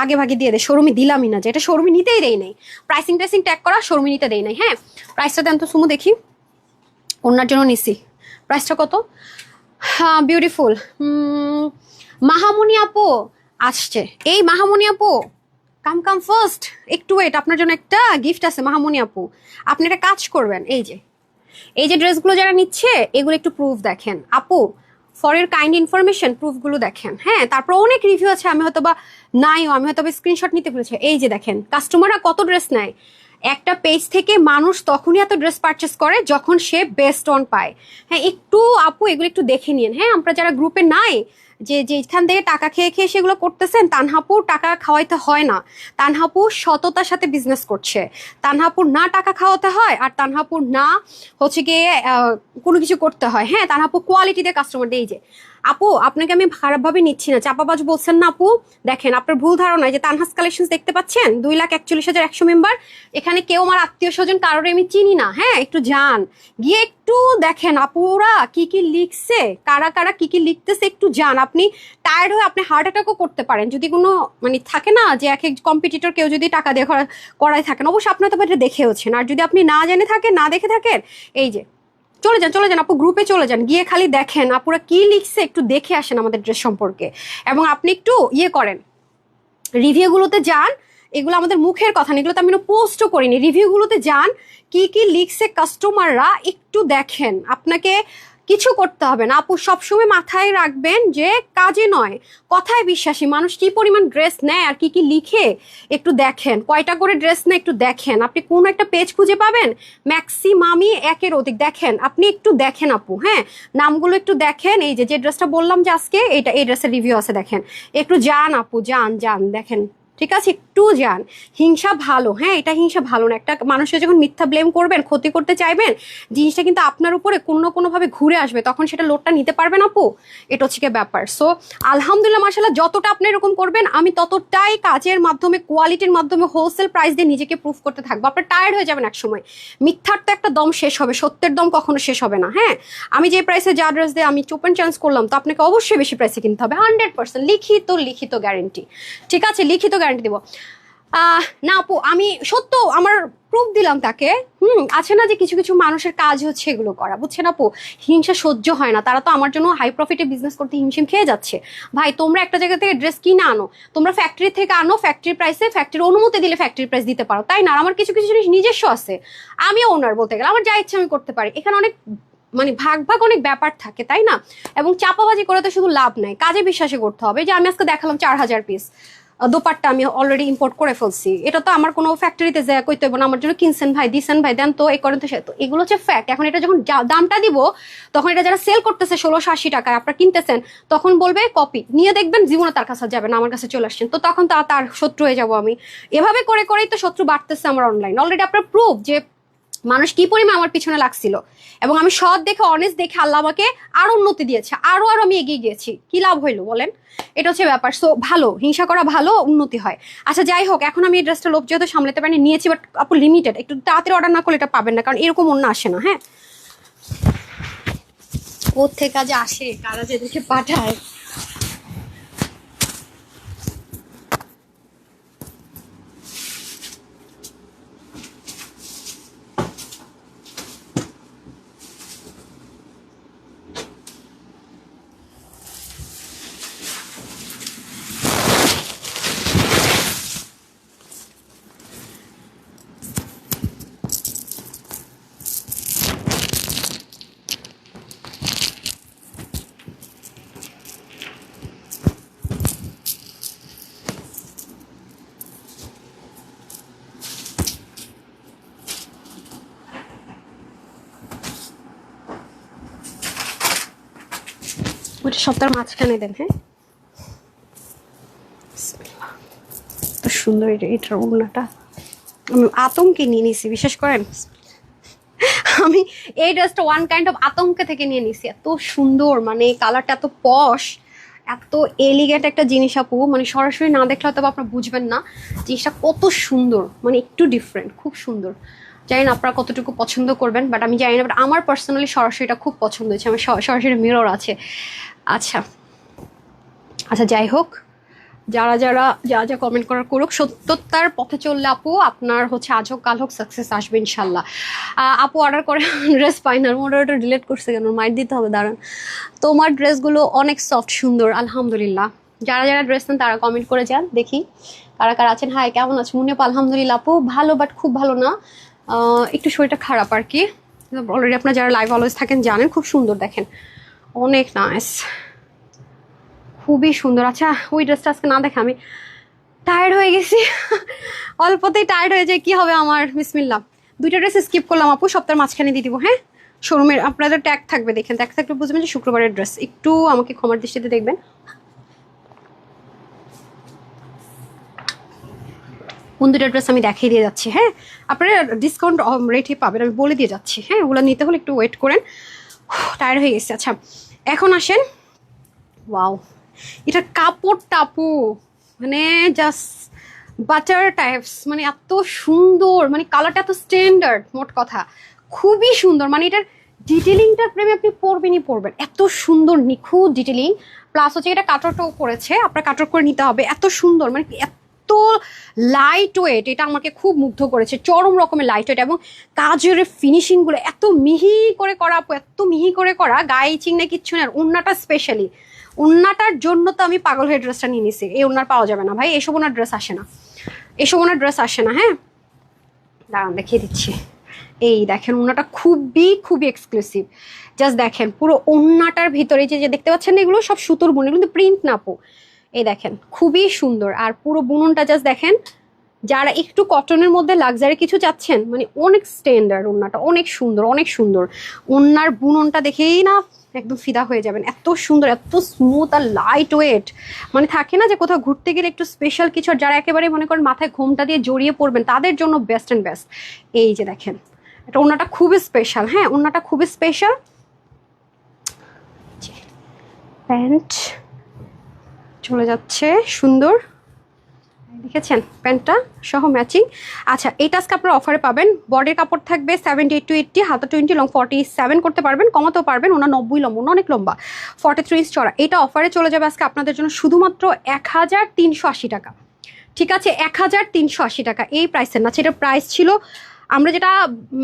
Speaker 1: আগে ভাগে দিয়ে দেয়, শোরুমে দিলামই না, যে এটা শোরুমে নিতেই দেয় নাই, প্রাইসিং টাইসিং ট্যাগ করা, শোরুমে নিতে দেয় নাই। হ্যাঁ প্রাইসটা দেন তো সুমু দেখি, ওনার জন্য নিছি, প্রাইসটা কত? হ্যাঁ বিউটিফুল মাহামনি আপু আসছে, এই মাহামনি আপু কাম ফার্স্ট, একটু ওয়েট, আপনার জন্য একটা গিফট আছে মাহামনি আপু। আপনি একটা কাজ করবেন, এই যে ড্রেসগুলো যারা নিচ্ছে এগুলো একটু প্রুফ দেখেন আপু, ফর ইউর কাইন্ড ইনফরমেশন, প্রুফগুলো দেখেন। হ্যাঁ তারপর অনেক রিভিউ আছে, আমি হয়তো বা নাইও, আমি হয়তো বা স্ক্রিনশট নিতে পেরেছি। এই যে দেখেন কাস্টমাররা কত ড্রেস নেয়, একটা পেজ থেকে মানুষ তখনই এত ড্রেস পারচেস করে যখন সে বেস্ট অন পায়। হ্যাঁ একটু আপু এগুলো একটু দেখে নিন। হ্যাঁ আমরা যারা গ্রুপে নাই, যেখান থেকে টাকা খেয়ে খেয়ে সেগুলো করতেছেন, তানহাপুর টাকা খাওয়াইতে হয় না, তানহাপুর সততার সাথে বিজনেস করছে, তানহাপুর না টাকা খাওয়াতে হয়, আর তানহাপুর না হচ্ছে গিয়ে কোনো কিছু করতে হয়। হ্যাঁ তানহাপুর কোয়ালিটিতে কাস্টমার দেয়। যে আপু আপনাকে আমি খারাপভাবে নিচ্ছি না, চাপাবাজ বলছেন না আপু, দেখেন আপনার ভুল ধারণা, যে তানহাস কালেকশন দেখতে পাচ্ছেন 2,41,100 মেম্বার, এখানে কেউ আমার আত্মীয় স্বজন কারোর আমি চিনি না। হ্যাঁ একটু যান গিয়ে একটু দেখেন আপুরা কি কি লিখছে, কারা কারা কি কি লিখতেছে, একটু যান। আপনি টায়ার্ড হয়ে আপনি হার্ট অ্যাটাকও করতে পারেন, যদি কোনো মানে থাকে না যে এক এক কম্পিটিটর কেউ যদি টাকা দিয়ে করাই থাকেন, অবশ্যই আপনার তো এটা দেখেওছেন। আর যদি আপনি না জেনে থাকেন, না দেখে থাকেন, এই যে চলে যান আপু, গ্রুপে চলে যান, গিয়ে খালি দেখেন আপুরা কি লিখছে, একটু দেখে আসেন আমাদের ড্রেস সম্পর্কে, এবং আপনি একটু ইয়ে করেন, রিভিউগুলোতে যান। এগুলো আমাদের মুখের কথা না, এগুলো তো আমি পোস্টও করিনি, রিভিউগুলোতে যান, কি কি লিখছে কাস্টমাররা একটু দেখেন। আপনাকে কিছু করতে হবে না আপু, সবসময় মাথায় রাখবেন যে কাজে নয় কথায় বিশ্বাসী। মানুষ কি পরিমাণ ড্রেস নেয় আর কি কি লিখে একটু দেখেন, কয়টা করে ড্রেস নেয় একটু দেখেন। আপনি কোন একটা পেজ খুঁজে পাবেন ম্যাক্সিমামই একের অধিক, দেখেন আপনি একটু দেখেন আপু। হ্যাঁ নামগুলো একটু দেখেন, এই যে ড্রেসটা বললাম যে আজকে এই ড্রেসের রিভিউ আছে, দেখেন একটু যান আপু, যান দেখেন, ঠিক আছে? একটু যান, হিংসা ভালো, হ্যাঁ এটা হিংসা ভালো না। একটা মানুষের যখন মিথ্যা ব্লেম করবেন, ক্ষতি করতে চাইবেন, জিনিসটা কিন্তু আপনার উপরে কোনো না কোনোভাবে ঘুরে আসবে, তখন সেটা লোডটা নিতে পারবেন আপু, এটা হচ্ছে ব্যাপার। সো আলহামদুলিল্লাহ মাশাআল্লাহ, যতটা আপনি এরকম করবেন আমি ততটাই কাজের মাধ্যমে, কোয়ালিটির মাধ্যমে, হোলসেল প্রাইস দিয়ে নিজেকে প্রুফ করতে থাকবো। আপনার টায়ার্ড হয়ে যাবেন এক সময়, মিথ্যার তো একটা দম শেষ হবে, সত্যের দম কখনো শেষ হবে না। হ্যাঁ আমি যে প্রাইসে যা ড্রেস দিয়ে আমি চোপেন চান্স করলাম, তো আপনাকে অবশ্যই বেশি প্রাইসে কিনতে হবে, 100% লিখিত গ্যারেন্টি, ঠিক আছে? লিখিত গ্যারান্টি দেবো। না আপু আমি সত্য আমার প্রুফ দিলাম তাকে। আছে না যে কিছু কিছু মানুষের কাজ হচ্ছে এগুলো করা, বুঝছেন আপু? হিংসা সহ্য হয় না, তারা তো আমার জন্য হাই প্রফিটে বিজনেস করতে হিমশিম খেয়ে যাচ্ছে। ভাই তোমরা একটা জায়গা থেকে ড্রেস কিনে আনো, তোমরা ফ্যাক্টরি থেকে আনো, ফ্যাক্টরি প্রাইসে, ফ্যাক্টরির অনুমতি দিলে ফ্যাক্টরি প্রাইস দিতে পারো, তাই না? আমার কিছু কিছু জিনিস নিজস্ব আছে, আমি ওনার বলতে গেলে, আমার যা ইচ্ছা আমি করতে পারি। এখানে অনেক মানে ভাগ অনেক ব্যাপার থাকে, তাই না? এবং চাপাবাজি করে তো শুধু লাভ নাই, কাজে বিশ্বাসে করতে হবে। যে আমি আজকে দেখালাম 4,000 পিস দোপাট্টা আমি অলরেডি ইম্পোর্ট করে ফেলছি, এটা তো আমার কোনো ফ্যাক্টরিতে যায় কইতে হবে না, আমার জন্য কিনছেন ভাই, দিছেন ভাই, দেন তো এই করেন তো, সে তো এগুলো হচ্ছে ফ্যাক্ট। এখন এটা যখন দামটা দিব, তখন এটা যারা সেল করতেছে 1,680 টাকায়, আপনারা কিনতেছেন, তখন বলবে কপি, নিয়ে দেখবেন জীবনে তার কাছে যাবে না, আমার কাছে চলে আসছেন, তো তখন তার শত্রু হয়ে যাবো আমি। এভাবে করেই তো শত্রু বাড়তেছে আমার অনলাইন। অলরেডি আপনার প্রুফ যে মানুষ কি পরিমাণ আমার পিছনে লাগছিল, এবং আমি সৎ দেখে, অনেস্ট দেখে আল্লাহ আমাকে আরো উন্নতি দিয়েছে, আরো আমি এগিয়ে গিয়েছি, কি লাভ হইলো বলেন? এটা হচ্ছে ব্যাপার। সো ভালো, হিংসা করা ভালো, উন্নতি হয়। আচ্ছা যাই হোক, এখন আমি এই ড্রেসটা লোভ যেহেতু সামলাতে পারি নিয়েছি, বাট আপু লিমিটেড, একটু তাড়াতাড়ি অর্ডার না করলে এটা পাবেন না, কারণ এরকম অন্য আসে না। হ্যাঁ ওর থেকে কাজে আসে, কারা যে দেখে পাঠায়। ওইটা সপ্তাহের মাঝখানে দেন। হ্যাঁ, তো সুন্দর এটার ওড়নাটা আমি আতঙ্কে নিয়ে নিছি, বিশ্বাস করেন। আমি এই ড্রেসটা ওয়ান কাইন্ড অফ আতঙ্কে থেকে নিয়ে নিছি, এত সুন্দর, মানে কালারটা এত পশ, এত এলিগেন্ট একটা জিনিস আপু, মানে সরাসরি না দেখলে হয়তো আপনারা বুঝবেন না জিনিসটা কত সুন্দর, মানে একটু ডিফারেন্ট, খুব সুন্দর। জানি না আপনারা কতটুকু পছন্দ করবেন, বাট আমি জানি না, বাট আমার পার্সোনালি সরাসরিটা খুব পছন্দ হয়েছে। আমার সরাসরি মিরর আছে। আচ্ছা আচ্ছা, যাই হোক, যারা যারা যা যা কমেন্ট করার করুক, সত্যতার পথে চললে আপু আপনার হচ্ছে আজ হোক কাল হোক সাকসেস আসবে ইনশাল্লাহ। আপু অর্ডার করে ড্রেস পাই না, অর্ডারটা ডিলিট করছে কেন, মাইট দিতে হবে, দাঁড়ান। তোমার ড্রেসগুলো অনেক সফট সুন্দর, আলহামদুলিল্লাহ। যারা যারা ড্রেস নেন তারা কমেন্ট করে যান, দেখি কারা কারা আছেন। হাই, কেমন আছে মুনিয়াপ? আলহামদুলিল্লাহ আপু, ভালো, বাট খুব ভালো না, একটু শরীরটা খারাপ আর কি। অলরেডি আপনারা যারা লাইভ অলওয়েজ থাকেন জানেন, খুব সুন্দর দেখেন, অনেক নাইস, খুবই সুন্দর। আচ্ছা, ওই ড্রেসটা আজকে না দেখে আমি টায়ার্ড হয়ে গেছি, অল্পতেই টায়ার্ড হয়ে যায়, কি হবে আমার। বিসমিল্লাহ, দুইটা ড্রেস স্কিপ করলাম আপু, সপ্তাহের মাঝখানে দিয়ে দিব। হ্যাঁ, শোরুমের আপনাদের ট্যাগ থাকবে, দেখেন ট্যাগ থাকলে বুঝবেন যে শুক্রবারের ড্রেস, একটু আমাকে ক্ষমার দৃষ্টিতে দেখবেন। কোন দুটো ড্রেস আমি দেখিয়ে দিয়ে যাচ্ছি। হ্যাঁ, আপনারা ডিসকাউন্ট রেটে পাবেন, আমি বলে দিয়ে যাচ্ছি। হ্যাঁ, ওগুলো নিতে হলে একটু ওয়েট করেন, টায়ার্ড হয়ে গেছে। আচ্ছা, এখন আসেন। ওয়াও, এটা কাপড় টাপু, মানে জাস্ট বাটার টাইপস, মানে এত সুন্দর, মানে কালারটা এত স্ট্যান্ডার্ড, মোট কথা খুবই সুন্দর। মানে এটার ডিটেলিংটার প্রেমে আপনি পরবেনই পরবেন, এত সুন্দর নিখুঁত ডিটেলিং, প্লাস হচ্ছে এটা কাটরটাও করেছে, আপনার কাটর করে নিতে হবে, এত সুন্দর, মানে এত লাইট ওয়েট, এটা আমাকে খুব মুগ্ধ করেছে, চরম রকমের লাইট ওয়েট, এবং কাজের ফিনিশিংগুলো এত মিহি করে করা আপু, এত মিহি করে করা, গায়ে চিং না কিচ্ছু না। আর ওড়নাটা স্পেশালি, ওড়নাটার জন্য তো আমি পাগল হয়ে ড্রেসটা নিয়ে নিছি। এই ওড়নার পাওয়া যাবে না ভাই, এসব ওনার ড্রেস আসে না, এসব ওনার ড্রেস আসে না। হ্যাঁ, দাঁড়ান দেখিয়ে দিচ্ছি। এই দেখেন, ওড়নাটা খুবই খুবই এক্সক্লুসিভ, জাস্ট দেখেন পুরো ওড়নাটার ভিতরে যে যে দেখতে পাচ্ছেন এগুলো সব সুতোর বুন, কিন্তু প্রিন্ট না আপু। এই দেখেন, খুবই সুন্দর, আর পুরো বুননটা জাস্ট দেখেন। যারা একটু কটনের মধ্যে লাক্সারি কিছু চাচ্ছেন, মানে অনেক স্ট্যান্ডার্ড, ওড়নাটা অনেক সুন্দর, অনেক সুন্দর। ওড়নার বুননটা দেখেই না একদম ফিদা হয়ে যাবেন, এত সুন্দর, এত স্মুথ আর লাইট ওয়েট। মানে থাকে না যে কোথাও ঘুরতে গেলে একটু স্পেশাল কিছু, আর যারা একেবারে মনে করেন মাথায় ঘোমটা দিয়ে জড়িয়ে পড়বেন তাদের জন্য বেস্ট অ্যান্ড বেস্ট। এই যে দেখেন, এটা ওড়নাটা খুবই স্পেশাল। হ্যাঁ, ওড়নাটা খুবই স্পেশাল। প্যান্ট চলে যাচ্ছে সুন্দর, দেখেছেন প্যান্টটা সহ ম্যাচিং। আচ্ছা, এইটা আজকে আপনারা অফারে পাবেন। বডির কাপড় থাকবে 78 to 80, হাতা 20, লং 47 করতে পারবেন, কমাতেও পারবেন। ওনা 90 লম্বা, ওনা অনেক লম্বা, 43 ইঞ্চ চড়া। এটা অফারে চলে যাবে আজকে আপনাদের জন্য শুধুমাত্র 1380 টাকা। ঠিক আছে, 1380 টাকা, এই প্রাইসের না, সেটার প্রাইস ছিল, আমরা যেটা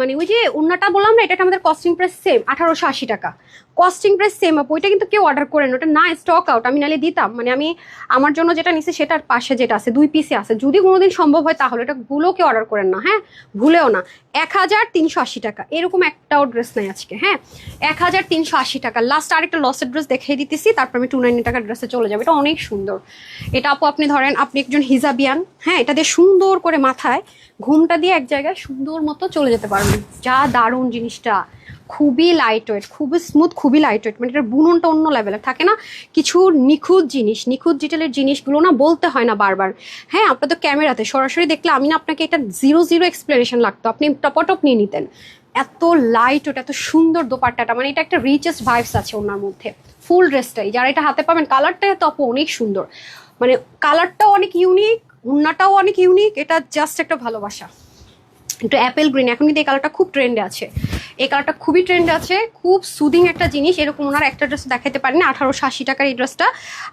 Speaker 1: মানে ওই যে ওড়নাটা বললাম না, এটা আমাদের কস্টিং প্রাইস সেম 1880 টাকা, কস্টিং প্রাইস সেম আপু। ওইটা কিন্তু কেউ অর্ডার করেন, ওটা না স্টক আউট, আমি নালে দিতাম। মানে আমি আমার জন্য যেটা নিছি সেটার পাশে যেটা আছে 2 পিসে আছে, যদি কোনোদিন সম্ভব হয় তাহলে এটা গুলো কেউ অর্ডার করেন না। হ্যাঁ, ভুলেও না। 1380 টাকা, এরকম একটাও ড্রেস নাই আজকে। হ্যাঁ, 1380 টাকা। লাস্ট আরেকটা লসের ড্রেস দেখিয়ে দিতেছি, তারপর আমি 290 টাকার ড্রেসে চলে যাবো। এটা অনেক সুন্দর। এটা আপু আপনি ধরেন আপনি একজন হিজাবিয়ান, হ্যাঁ, এটা দিয়ে সুন্দর করে মাথায় ঘুমটা দিয়ে এক জায়গায় সুন্দর মতো চলে যেতে পারবেন। যা দারুণ জিনিসটা, খুবই লাইট ওয়েট, খুবই স্মুথ, খুবই লাইট ওয়েট। মানে এটার বুননটা অন্য লেভেলের থাকে না, কিছু নিখুঁত জিনিস, নিখুঁত ডিটেলের জিনিসগুলো না বলতে হয় না বারবার। হ্যাঁ, আপনার তো ক্যামেরাতে সরাসরি দেখলে আমি না আপনাকে এটা 0 এক্সপ্লেনেশন লাগতো, আপনি টপটপ নিয়ে নিতেন। এত লাইট ওয়েট, এত সুন্দর দোপাট্টাটা, মানে এটা একটা রিচেস্ট ভাইবস আছে ওনার মধ্যে। ফুল ড্রেসটাই যারা এটা হাতে পাবেন, কালারটা তো আপু অনেক সুন্দর, মানে কালারটাও অনেক ইউনিক, ওড়নাটাও অনেক ইউনিক, এটা জাস্ট একটা ভালোবাসা। একটু অ্যাপেল গ্রিন, এখন কিন্তু এই কালারটা খুব ট্রেন্ডে আছে, এই কালারটা খুবই ট্রেন্ডে আছে, খুব সুদিং একটা জিনিস। এরকম ওনার একটা ড্রেস দেখাতে পারেন না, 1880 টাকার এই ড্রেসটা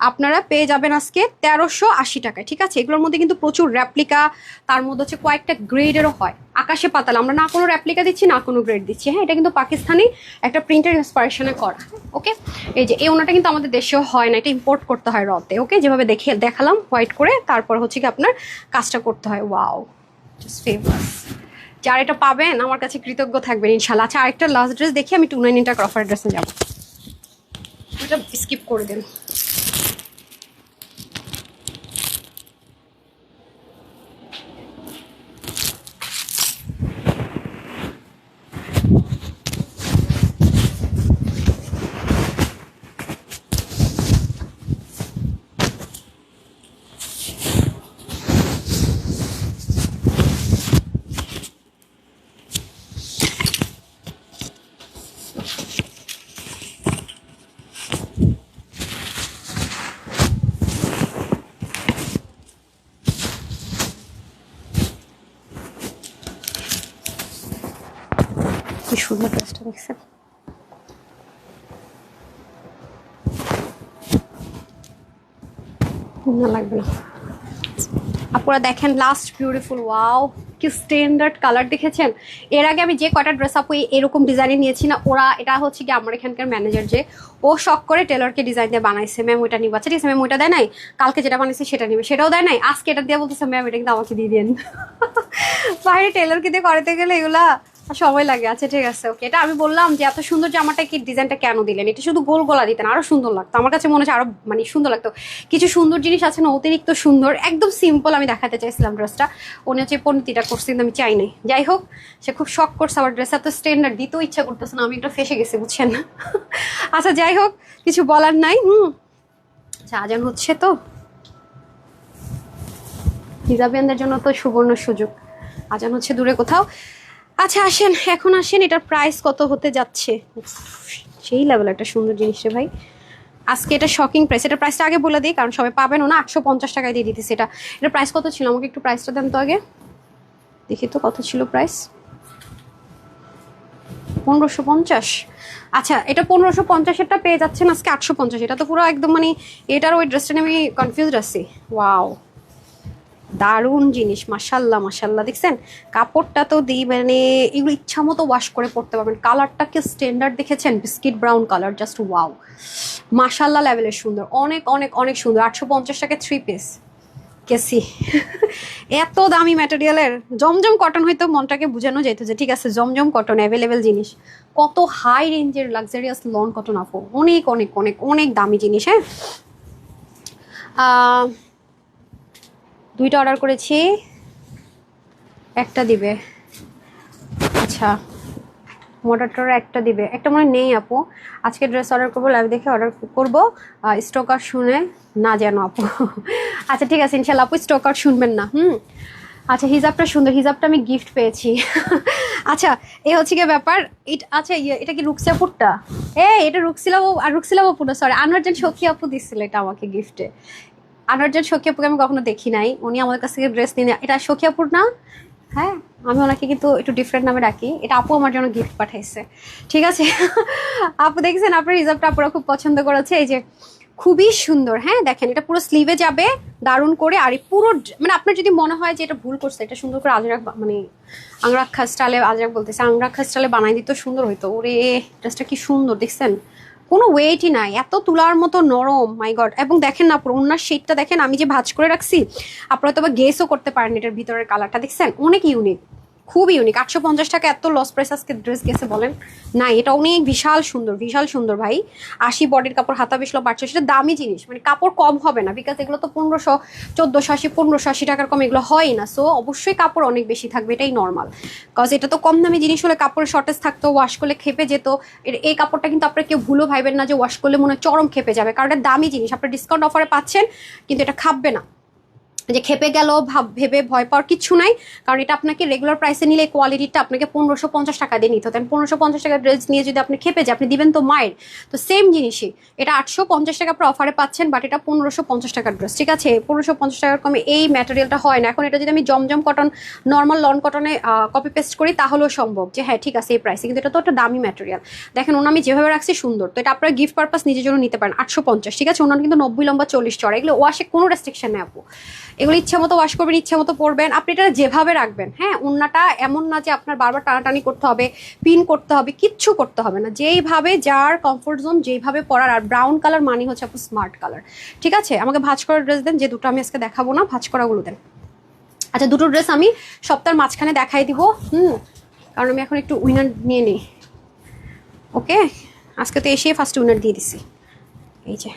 Speaker 1: আপনারা পেয়ে যাবেন আজকে 1380 টাকায়। ঠিক আছে, এগুলোর মধ্যে কিন্তু প্রচুর র্যাপ্লিকা, তার মধ্যে হচ্ছে কয়েকটা গ্রেডেরও হয়, আকাশে পাতাল। আমরা না কোনো র্যাপ্লিকা দিচ্ছি না কোনো গ্রেড দিচ্ছি। হ্যাঁ, এটা কিন্তু পাকিস্তানি একটা প্রিন্টের ইন্সপিরেশনে করা। ওকে, এই যে এই ওনাটা কিন্তু আমাদের দেশেও হয় না, এটা ইম্পোর্ট করতে হয় রতে। ওকে, যেভাবে দেখালাম হোয়াইট করে, তারপর হচ্ছে কি আপনার কাজটা করতে হয়। Wow, just famous. যারা এটা পাবেন আমার কাছে কৃতজ্ঞ থাকবেন ইনশাল্লাহ। আচ্ছা, আরেকটা লাস্ট ড্রেস দেখি, আমি 290 টাকার অফার ড্রেসে যাবো, এটা স্কিপ করে দেন। সুন্দর ড্রেসটা দেখছেন, না লাগবে না আপনারা দেখেন। লাস্ট বিউটিফুল, ওয়াও কি স্ট্যান্ডার্ড কালার দেখেছেন। এর আগে আমি যে কয়টা ড্রেস আপু এরকম ডিজাইনে নিয়েছি না, ওরা এটা হচ্ছে কি আমার এখানকার ম্যানেজার, যে ও শখ করে টেলরকে ডিজাইন দিয়ে বানাইছে, ম্যাম ওইটা নিবা, আচ্ছা ঠিক আছে ম্যাম ওইটা দেয় নাই, কালকে যেটা বানাইছে সেটা নিবে, সেটাও দেয় নাই, আজকে এটা দিয়ে বলতেছে ম্যাম এটা কিন্তু আমাকে দিয়ে দেন। বাইরে টেলরকে দিয়ে করাতে গেলে এগুলা সময় লাগে। আচ্ছা ঠিক আছে ওকে, এটা আমি বললাম যে এত সুন্দর জামাটা কি ডিজাইনটা কেন দিলেন, এটা শুধু গোল গলা দিতেন আরো সুন্দর লাগতো, আমার কাছে মনে হচ্ছে আরো মানে সুন্দর লাগতো। কিছু সুন্দর জিনিস আছে না অতিরিক্ত সুন্দর, একদম সিম্পল আমি দেখাতে চাইছিলাম ড্রেসটা, উনি হচ্ছে পণ্যতিটা করছে কিন্তু আমি চাই নাই। যাই হোক, সে খুব শখ করছে আমার ড্রেস এত স্ট্যান্ডার্ড, দিতেও ইচ্ছা করতেছে না, আমি একটু ফেসে গেছি বুঝছেন। আচ্ছা যাই হোক, কিছু বলার নাই। আচ্ছা আজান হচ্ছে তো, হিজাবিয়ানদের জন্য তো সুবর্ণ সুযোগ, আজান হচ্ছে দূরে কোথাও। আচ্ছা আসেন, এখন আসেন এটার প্রাইস কত হতে যাচ্ছে। সেই লেভেল একটা সুন্দর জিনিস রে ভাই, আজকে এটা শকিং প্রাইস। এটার প্রাইসটা আগে বলে দিই কারণ সবাই পাবেন না, 850 টাকায় দিয়ে দিতেছে এটা। এটার প্রাইস কত ছিল আমাকে একটু প্রাইসটা দেন তো আগে, দেখি তো কত ছিল প্রাইস। 1550। আচ্ছা এটা 1550-এরটা পেয়ে যাচ্ছেন আজকে 850। এটা তো পুরো একদম মানে এটার ওই ড্রেসটা নিয়ে আমি কনফিউজড আছি। ওয়াও দারুণ জিনিস, মাশাল্লাহ মাশাল্লাহ, দেখছেন কাপড়টা তো দিই মানে এগুলো ইচ্ছা মতো ওয়াশ করে পরতে পারবেন। কালারটাকে স্ট্যান্ডার্ড দেখেছেন, biscuit brown colour, just wow মাশাল্লাহ লেভেলের সুন্দর, অনেক অনেক অনেক সুন্দর। 850 টাকায় 3 পিস কেসি। এত দামি ম্যাটেরিয়ালের, জমজম কটন হয়তো মনটাকে বোঝানো যেত যে ঠিক আছে জমজম কটন অ্যাভেলেবেল জিনিস। কত হাই রেঞ্জের লাক্সারিয়াস লন কটন আপু, অনেক অনেক অনেক অনেক দামি জিনিস। হ্যাঁ দুইটা অর্ডার করেছি, একটা দিবে। আচ্ছা মডারটার একটা দিবে, একটা মনে নেই আপু। আজকে ড্রেস অর্ডার করবো, লাইভ দেখে অর্ডার করবো, স্টকার শুনে না যেন আপু। আচ্ছা ঠিক আছে ইনশাল্লাহ আপু স্টকার শুনবেন না। আচ্ছা হিজাবটা সুন্দর, হিজাবটা আমি গিফট পেয়েছি। আচ্ছা এ হচ্ছে কি ব্যাপার। আচ্ছা এটা কি রুকসি আপুরটা? এটা রুকসিলা আপু না, সরি আনোয়ারজান সখী আপু দিচ্ছিল এটা আমাকে গিফটে। আনোয়ারজান সখী আপুকে আমি কখনো দেখি নাই, উনি আমাদের কাছ থেকে ড্রেস নিয়ে, এটা সখী আপুর না? হ্যাঁ আমি ওনাকে কিন্তু একটু ডিফারেন্ট নামে ডাকি, এটা আপু আমার জন্য গিফট পাঠাইছে। ঠিক আছে আপু দেখছেন আপনার রিজার্ভটা আপুরা খুব পছন্দ করেছে, এই যে খুবই সুন্দর। হ্যাঁ দেখেন এটা পুরো স্লিভে যাবে দারুণ করে, আর এই পুরো মানে আপনার যদি মনে হয় যে এটা ভুল করছে, এটা সুন্দর করে আজরাক মানে আংরাক্ষা স্টাইলে, আজরাক বলতেছে আংরাক্ষা স্টাইলে বানাই দিত সুন্দর হইতো। ওরে ড্রেসটা কি সুন্দর দেখছেন, কোনো ওয়েটই নাই, এত তুলার মতো নরম, মাই গড। এবং দেখেন না পুরো ওনার শেডটা দেখেন, আমি যে ভাঁজ করে রাখছি, আপনারা তো গেসও করতে পারেন এটার ভিতরের কালারটা দেখছেন, অনেক ইউনিক, খুব ইউনিক। 850 টাকা এত লস প্রাইস আজকে ড্রেস গেছে বলেন না, এটা অনেক বিশাল সুন্দর, বিশাল সুন্দর ভাই। 80 বডির কাপড়, হাতা বেশলো বাড়ছে, সেটা দামি জিনিস, মানে কাপড় কম হবে না, বিকজ এগুলো তো 1500 1480 1580 টাকার কম এগুলো হয় না, সো অবশ্যই কাপড় অনেক বেশি থাকবে, এটাই নর্মাল। কজ এটা তো কম দামি জিনিস হলে কাপড়ের শর্টেজ থাকতো, ওয়াশ করলে খেপে যেত। এই কাপড়টা কিন্তু আপনারা কেউ ভুলো ভাইবেন না যে ওয়াশ করলে মনে হয় চরম খেপে যাবে, কারণ এটা দামি জিনিস, আপনার ডিসকাউন্ট অফারে পাচ্ছেন কিন্তু এটা খাপবে না যে খেপে গেল ভেবে ভয় পাওয়ার কিছু নাই। কারণ এটা আপনাকে রেগুলার প্রাইসে নিলে কোয়ালিটিটা আপনাকে 1550 টাকা দিয়ে নিতে হতেন। 1550 টাকা ড্রেস নিয়ে যদি আপনি খেপে যায়, আপনি দিবেন তো মায়ের, তো সেম জিনিসই এটা 850 টাকা আপনার অফারে পাচ্ছেন, বাট এটা 1550 টাকার ড্রেস। ঠিক আছে 1550 টাকার কমে এই ম্যাটেরিয়ালটা হয় না। এখন এটা যদি আমি জমজম কটন নর্মাল লন কটনে কপি পেস্ট করি তাহলেও সম্ভব যে হ্যাঁ ঠিক আছে এই প্রাইসে, কিন্তু এটা তো একটা দামি ম্যাটেরিয়াল। দেখেন ওনা আমি যেভাবে রাখছি সুন্দর, তো এটা আপনার গিফট পারপাস নিজের জন্য নিতে পারেন। 850 ঠিক আছে, ওনার কিন্তু 90 লম্বা 40 চড়া, এগুলো ওয়াশে কোনো রেস্ট্রিকশন নেই আপু, এগুলো ইচ্ছা মতো ওয়াশ করবেন, ইচ্ছা মতো পরবেন, আপনি এটা যেভাবে রাখবেন। হ্যাঁ ওন্নাটা এমন না যে আপনার বারবার টানাটানি করতে হবে, পিন করতে হবে, কিচ্ছু করতে হবে না, যেইভাবে যার কমফোর্ট জোন যেইভাবে পরার। আর ব্রাউন কালার মানে হচ্ছে আপনার স্মার্ট কালার। ঠিক আছে আমাকে ভাঁজ করা ড্রেস দেন, যে দুটো আমি আজকে দেখাবো না ভাঁজ করাগুলো দেন। আচ্ছা দুটো ড্রেস আমি সপ্তাহের মাঝখানে দেখাই দিব, কারণ আমি এখন একটু উইনার নিয়ে নিই। ওকে আজকে তো এসে ফার্স্ট উইনার দিয়ে দিছি, এই যে।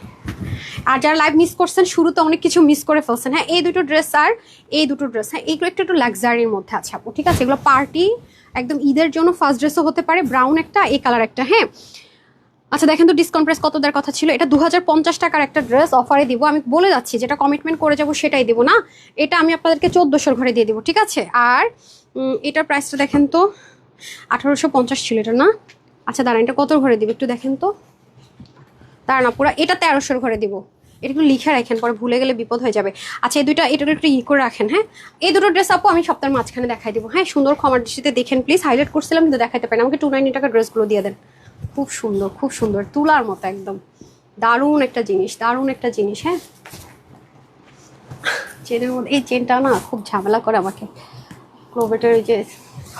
Speaker 1: আর যারা লাইভ মিস করছেন শুরুতে অনেক কিছু মিস করে ফেলছেন। হ্যাঁ এই দুটো ড্রেস আর এই দুটো ড্রেস, হ্যাঁ এইগুলো একটু লাক্সারির মধ্যে আছে আপু। ঠিক আছে এগুলো পার্টি একদম ঈদের জন্য ফার্স্ট ড্রেসও হতে পারে, ব্রাউন একটা এই কালার একটা। হ্যাঁ আচ্ছা দেখেন তো ডিসকাউন্ট প্রাইস কত দেওয়ার কথা ছিল, এটা 2050 টাকার একটা ড্রেস অফারে দিব। আমি বলে যাচ্ছি যেটা কমিটমেন্ট করে যাবো সেটাই দিব না, এটা আমি আপনাদেরকে 1400 ঘরে দিয়ে দিব। ঠিক আছে আর এটার প্রাইসটা দেখেন তো 1850 ছিল এটা না। আচ্ছা দাঁড়ান এটা কত ঘরে দিব একটু দেখেন তো, দাঁড়ান পুরা এটা 1300 ঘরে দিব। এটা একটু লিখে রাখেন, পরে ভুলে গেলে বিপদ হয়ে যাবে। আচ্ছা এই দুইটা এটা একটু করে রাখেন। হ্যাঁ এই দুটো ড্রেস আপু আমি সপ্তাহের মাঝখানে দেখাই দিব। হ্যাঁ সুন্দর ক্ষমার দৃষ্টিতে দেখেন প্লিজ, হাইলাইট করছিলাম কিন্তু দেখাতে পারেন। আমাকে 290 টাকা ড্রেসগুলো দিয়ে দেন। খুব সুন্দর, খুব সুন্দর, তুলার মতো একদম দারুণ একটা জিনিস, দারুণ একটা জিনিস। হ্যাঁ চেনের মধ্যে এই চেনটা না খুব ঝামেলা করে আমাকে, ক্লোভেটের যে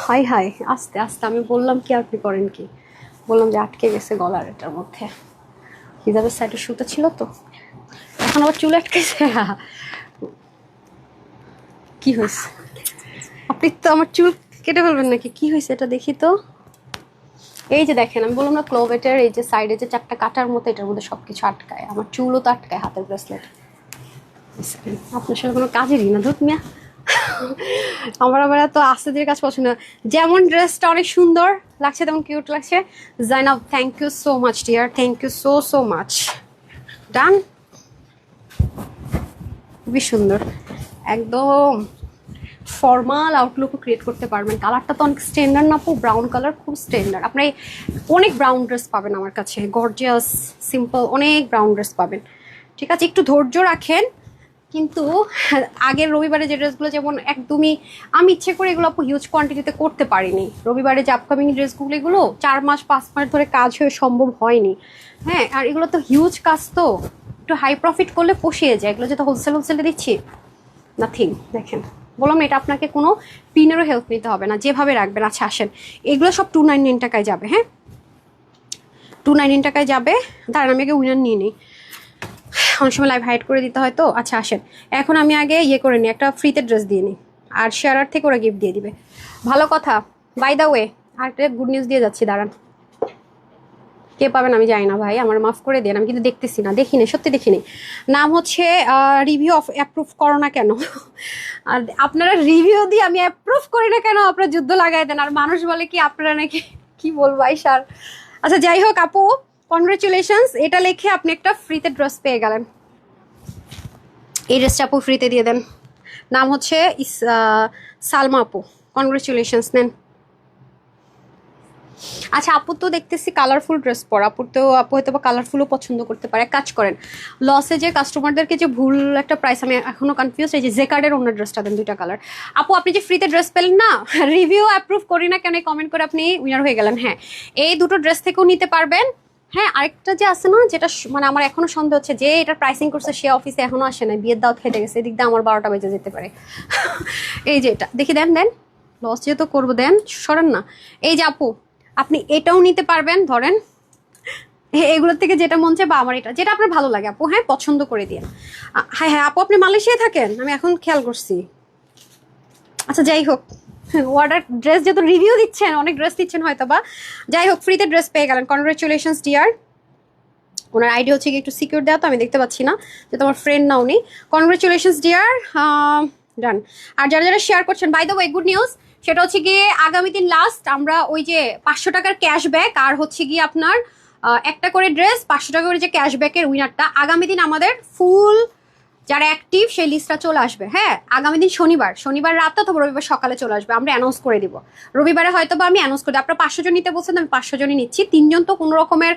Speaker 1: হাই হাই আস্তে আস্তে আমি বললাম কি আপনি করেন কি, বললাম যে আটকে গেছে গলার এটার মধ্যে, হিজাবের সাইডে সুতা ছিল তো, এখন আবার চুল আটকেছে। কি হয়েছে আপনি তো আমার চুল কেটে ফেলবেন নাকি, কি হয়েছে এটা দেখি তো। এই যে দেখেন আমি বললাম না ক্লোভেটের এই যে সাইডে যে 4টা কাটার মতো এটার মধ্যে সবকিছু আটকায়, আমার চুলও তো আটকায় হাতের ব্রেসলেট। আপনার সাথে কোনো কাজেরই না ধুত মিয়া। আমার আবার এত আস্তেদের কাজ পছন্দ। যেমন ড্রেসটা অনেক সুন্দর লাগছে তেমন কিউট লাগছে। Zainab thank you so much dear, thank you so so much. Done, খুবই সুন্দর, একদম ফর্মাল আউটলুকও ক্রিয়েট করতে পারবেন। কালারটা তো অনেক স্ট্যান্ডার্ড না আপু, ব্রাউন কালার খুব স্ট্যান্ডার্ড। আপনি অনেক ব্রাউন ড্রেস পাবেন আমার কাছে, গর্জিয়াস সিম্পল অনেক ব্রাউন ড্রেস পাবেন। ঠিক আছে একটু ধৈর্য রাখেন, কিন্তু আগের রবিবারে যে ড্রেসগুলো যেমন একদমই আমি ইচ্ছে করে এগুলো আপু হিউজ কোয়ান্টিটিতে করতে পারিনি। রবিবারে যে আপকামিং ড্রেসগুলো এগুলো 4 মাস 5 মাস ধরে কাজ হয়ে সম্ভব হয়নি। হ্যাঁ আর এগুলো তো হিউজ কাজ, তো একটু হাই প্রফিট করলে পুষিয়ে যায়। এগুলো যেটা হোলসেলে দিচ্ছি নাথিং। দেখেন বললাম এটা আপনাকে কোনো পিনেরও হেল্প নিতে হবে না, যেভাবে রাখবেন। আচ্ছা আসেন এগুলো সব 299 টাকায় যাবে। হ্যাঁ 299 টাকায় যাবে। দাঁড়ান আমি আগে উইনার নিয়ে নিই, অনেক সময় লাইভ হাইড করে দিতে হয় তো। আচ্ছা আসেন এখন আমি আগে ইয়ে করে নিই, একটা ফ্রিতে ড্রেস দিয়ে নিই, আর শেয়ারার থেকে ওরা গিফট দিয়ে দিবে। ভালো কথা। বাই দ্য ওয়ে আরেকটা গুড নিউজ দিয়ে যাচ্ছি, দাঁড়ান। কে পাবেন আমি জানি না ভাই, আমার মাফ করে দেন, আমি কিন্তু দেখতেছি না, দেখিনি, সত্যি দেখিনি। নাম হচ্ছে রিভিউ অফ অ্যাপ্রুভ করো না কেন। আর আপনারা রিভিউ দিয়ে আমি অ্যাপ্রুভ করি না কেন, আপনারা যুদ্ধ লাগাই দেন। আর মানুষ বলে কি আপনারা নাকি কি বলবো ভাই স্যার। আচ্ছা যাই হোক আপু কনগ্রেচুলেশনস, এটা লিখে আপনি একটা ফ্রিতে ড্রেস পেয়ে গেলেন। এই ড্রেসটা আপু ফ্রিতে দিয়ে দেন। নাম হচ্ছে সালমা আপু, কনগ্রেচুলেশনস নেন। আচ্ছা আপু তো দেখতেছি কালারফুল ড্রেস পরা, আপু তো আপু হয়তো বা কালারফুলও পছন্দ করতে পারে। কাজ করেন লসে যে কাস্টমারদেরকে যে ভুল একটা প্রাইস, আমি এখনো কনফিউজ। এই যে জেকার্ডের অন্য ড্রেসটা দেন 2টা কালার। আপু আপনি যে ফ্রিতে ড্রেস পেলেন না, রিভিউ অ্যাপ্রুভ করি না কেন কমেন্ট করে আপনি উইনার হয়ে গেলেন। হ্যাঁ এই দুটো ড্রেস থেকেও নিতে পারবেন। হ্যাঁ আরেকটা যে আছে না, যেটা মানে আমার এখনো সন্দেহ হচ্ছে যে এটা প্রাইসিং করছে সে অফিসে এখনো আসে না, বিয়ের দাওয়াত খেতে গেছে, এদিক দিয়ে আমার 12টা বেজে যেতে পারে। এই যে এটা দেখি, দেন দেন, লস যেহেতু করবো দেন, সরেন না। এই যে আপু আপনি এটাও নিতে পারবেন, ধরেন এগুলোর থেকে যেটা মন চায়, বা আমার এটা যেটা আপনার ভালো লাগে আপু। হ্যাঁ পছন্দ করে দিন। হ্যাঁ হ্যাঁ আপু আপনি মালয়েশিয়ায় থাকেন, আমি এখন খেয়াল করছি। আচ্ছা যাই হোক অর্ডার ড্রেস যেহেতু রিভিউ দিচ্ছেন, অনেক ড্রেস দিচ্ছেন হয়তো বা, যাই হোক ফ্রিতে ড্রেস পেয়ে গেলেন। Congratulations deer. ওনার আইডি হচ্ছে কি একটু সিকিউর দেওয়া, তো আমি দেখতে পাচ্ছি না যে তোমার ফ্রেন্ড না উনি। কনগ্রেচুলেশনস ডিয়ার, ডান। আর যারা যারা শেয়ার করছেন, by the way good news, সেটা হচ্ছে গিয়ে আগামী দিন লাস্ট আমরা ওই যে 500 টাকার ক্যাশব্যাক আর হচ্ছে গিয়ে আপনার একটা করে ড্রেস 500 টাকা করে যে ক্যাশব্যাকের উইনারটা আগামী দিন আমাদের ফুল যারা অ্যাক্টিভ সেই লিস্টটা চলে আসবে। হ্যাঁ আগামী দিন শনিবার রাত অথবা রবিবার সকালে চলে আসবে, আমরা অ্যানাউন্স করে দিব। রবিবারে হয়তো বা আমি অ্যানাউন্স করে দিই। আপনারা 500 জন নিতে বলছেন, আমি 500 জনই নিচ্ছি। 3 জন তো কোনো রকমের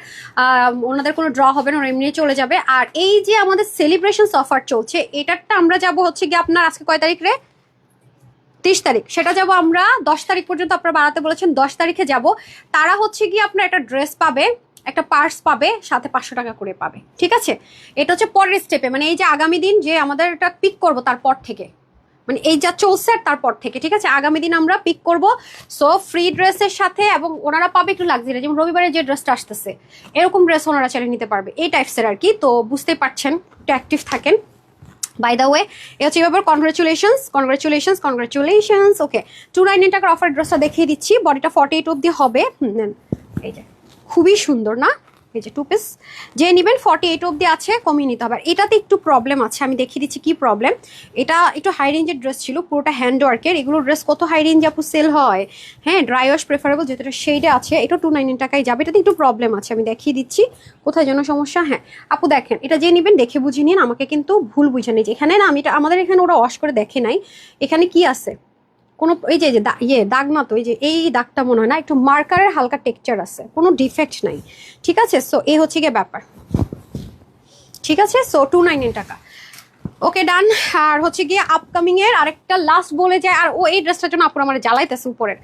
Speaker 1: ওনাদের কোনো ড্র হবে না, ওরা এমনি চলে যাবে। আর এই যে আমাদের সেলিব্রেশন অফার চলছে, এটারটা আমরা যাব হচ্ছে গিয়ে আপনার আজকে কয় তারিখ রে, 30 তারিখ, সেটা যাব আমরা 10 তারিখ পর্যন্ত। আপনারা বাড়াতে বলেছেন, 10 তারিখে যাব। তারা হচ্ছে গিয়ে আপনার একটা ড্রেস পাবে, একটা পার্স পাবে, সাথে 500 টাকা করে পাবে। ঠিক আছে এটা হচ্ছে পরের স্টেপে, মানে এই যে আগামী দিন যে আমাদের এটা পিক করবো তারপর থেকে, মানে এই যা চলছে তারপর থেকে। ঠিক আছে আগামী দিন আমরা পিক করব। সো ফ্রি ড্রেসের সাথে, এবং ওনারা পাবে একটু লাক্সারি, যেমন রবিবারে যে ড্রেসটা আসতেছে এরকম ড্রেস ওনারা চালিয়ে নিতে পারবে, এই টাইপসের আর কি। তো বুঝতেই পারছেন, একটু অ্যাক্টিভ থাকেন। বাই দ্য ওয়ে এ হচ্ছে এবার কনগ্রেচুলেশনস। ওকে 299 টাকার অফার ড্রেসটা দেখিয়ে দিচ্ছি। বডিটা 48 অবধি হবে। এই যে খুবই সুন্দর না, এই যে 2 পিস যে নেবেন 48 অবধি আছে, কমিয়ে নিতে হবে। আর এটাতে একটু প্রবলেম আছে, আমি দেখিয়ে দিচ্ছি কি প্রবলেম। এটা একটু হাই রেঞ্জের ড্রেস ছিল, পুরোটা হ্যান্ড ওয়ার্কের। এগুলো ড্রেস কত হাই রেঞ্জ আপু সেল হয়। হ্যাঁ ড্রাই ওয়াশ প্রেফারেবল, যেহেতু এটা শেডে আছে। এটা 299 টাকায় যাবে। এটাতে একটু প্রবলেম আছে, আমি দেখিয়ে দিচ্ছি কোথায় যেন সমস্যা। হ্যাঁ আপু দেখেন, এটা যে নেবেন দেখে বুঝে নিন, আমাকে কিন্তু ভুল বুঝে নেই। এখানে না আমি এটা আমাদের এখানে ওরা ওয়াশ করে দেখে নাই, এখানে কি আছে কোনো এই যে দাগ না, তো এই দাগটা মনে হয় না, একটু মার্কারের হালকা টেক্সচার আছে, কোনো ডিফেক্ট নাই। ঠিক আছে সো এই হচ্ছে গিয়ে ব্যাপার। ঠিক আছে, সো 299 টাকা। ওকে ডান। আর হচ্ছে গিয়ে আপকামিং এর আরেকটা লাস্ট বলে যায়, আর ও এই ড্রেসটার জন্য আপুরা আমার জ্বালাইতেছে উপরের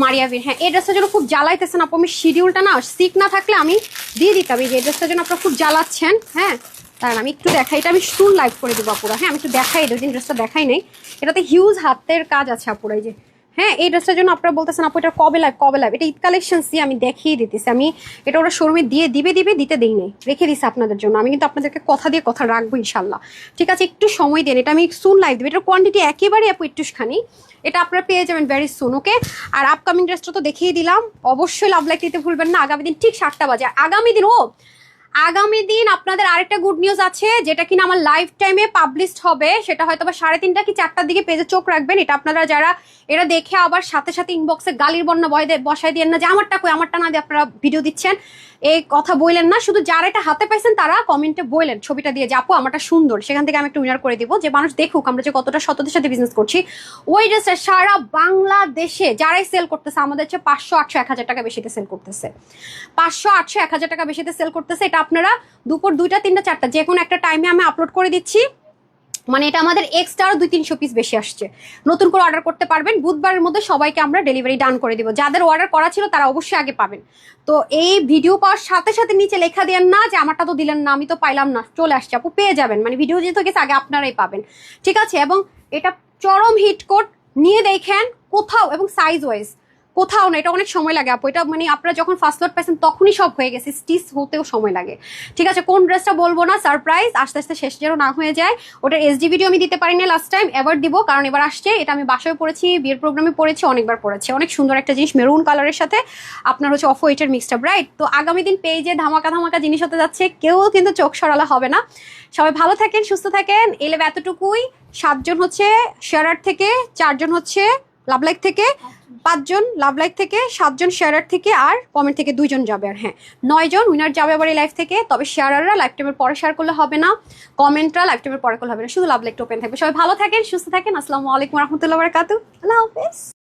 Speaker 1: মারিয়াভির। হ্যাঁ এই ড্রেসটার জন্য খুব জ্বালাইতেছেন আপু, আমি শিডিউলটা না সিক না থাকলে আমি দিয়ে দিতাম। এই যে এই ড্রেসটার জন্য আপনারা খুব জ্বালাচ্ছেন। হ্যাঁ কারণ আমি একটু দেখাই, এটা আমি শুন লাইভ করে দেবো আপুরা। হ্যাঁ আমি একটু দেখাই, দুদিন ড্রেসটা দেখাই নেই, এটাতে হিউজ হাতের কাজ আছে আপুরা। এই যে হ্যাঁ এই ড্রেসটার জন্য আপনারা বলতেছেন আপু এটা কবে লাইভ, এটা ঈদ কালেকশনসই, আমি দেখিয়ে দিতেছি। আমি এটা ওরা শোরুমে দিতে দেই নাই, রেখে দিছি আপনাদের জন্য। আমি কিন্তু আপনাদেরকে কথা দিয়ে কথা রাখবো ইনশাল্লাহ, ঠিক আছে? একটু সময় দেন, এটা আমি সুন লাইভ দেবো। এটার কোয়ান্টিটি একেবারে আপু একটুখানি, এটা আপনারা পেয়ে যাবেন ভেরি সুন। ওকে, আর আপকামিং ড্রেসটা তো দেখিয়ে দিলাম, অবশ্যই লাভ লাইক দিতে ভুলবেন না। আগামী দিন ঠিক 7টা বাজে, আগামী দিন আপনাদের আরেকটা গুড নিউজ আছে, যেটা কিনা আমার লাইভ টাইমে পাবলিশড হবে। সেটা হয়তো বা 3:30 কি 4টার দিকে পেজে চোখ রাখবেন। এটা আপনারা যারা এটা দেখে আবার সাথে সাথে ইনবক্সে গালির বন্যা বসায় দিয়ে না যে আমারটা না দিয়ে আপনারা ভিডিও দিচ্ছেন, এই কথা বললেন না। শুধু যারা এটা হাতে পাইছেন তারা কমেন্টে বললেন ছবিটা দিয়ে যে আপু আমারটা সুন্দর, সেখান থেকে আমি একটা উইনার করে দিব, যে মানুষ দেখুক আমরা যে কতটা সততার সাথে বিজনেস করছি। ওই ড্রেসটা সারা বাংলাদেশে যারাই সেল করতেছে আমাদের হচ্ছে 500, 800, 1000 টাকা বেশিতে সেল করতেছে, 500, 800, 1000 টাকা বেশিতে সেল করতেছে। এটা আপনারা দুপুর 2টা, 3টা, 4টা যে কোনো একটা টাইমে আমি আপলোড করে দিচ্ছি। মানে এটা আমাদের এক্সট্রা আরো 200-300 পিস বেশি আসছে, নতুন করে অর্ডার করতে পারবেন। বুধবারের মধ্যে সবাইকে আমরা ডেলিভারি ডান করে দিব। যাদের অর্ডার করা ছিল তারা অবশ্যই আগে পাবেন। তো এই ভিডিও পাওয়ার সাথে সাথে নিচে লেখা দেন না যে আমারটা তো দিলেন না, আমি তো পাইলাম না, চলে আসছে আপু, পেয়ে যাবেন। মানে ভিডিও যেহেতু গেছে আগে আপনারাই পাবেন, ঠিক আছে? এবং এটা চরম হিট কোড, নিয়ে দেখেন কোথাও, এবং সাইজ ওয়াইজ কোথাও না। এটা অনেক সময় লাগে আপু, এটা মানে আপনারা যখন ফার্স্ট লট পাইছেন তখনই সব হয়ে গেছে, স্টিচ হতেও সময় লাগে, ঠিক আছে? কোন ড্রেসটা বলবো না, সারপ্রাইজ, আস্তে আস্তে শেষ যেন না হয়ে যায়। ওটার এসডি ভিডিও আমি দিতে পারি না লাস্ট টাইম, এবার দিব, কারণ এবার আসছে। এটা আমি বাসায় পড়েছি, বিয়ের প্রোগ্রামে পড়েছি, অনেকবার পড়েছি। অনেক সুন্দর একটা জিনিস, মেরুন কালারের সাথে আপনার হচ্ছে অফ হোয়াইটের মিক্সড আপ, রাইট? তো আগামী দিন পেজে ধামাকা জিনিস হতে যাচ্ছে, কেউ কিন্তু চোখ সরালে হবে না। সবাই ভালো থাকেন, সুস্থ থাকেন। এলেভ এতটুকুই, 7 জন হচ্ছে শেয়ারার থেকে, 4 জন হচ্ছে লাভ লাইক থেকে, 5 জন লাভ লাইক থেকে, 7 জন শেয়ারার থেকে, আর কমেন্ট থেকে 2 জন যাবে। আর হ্যাঁ 9 জন উইনার যাবে আবার এই লাইভ থেকে। তবে শেয়ারাররা লাইভ টাইমের পরে শেয়ার করলে হবে না, কমেন্টরা লাইভ টাইমের পরে করলে হবে না, শুধু লাভ লাইকটা ওপেন থাকবে। সবাই ভালো থাকেন, সুস্থ থাকেন। আসসালামু আলাইকুম রহমতুল্লাহ বারাকাতু। আল্লাহ হাফেজ।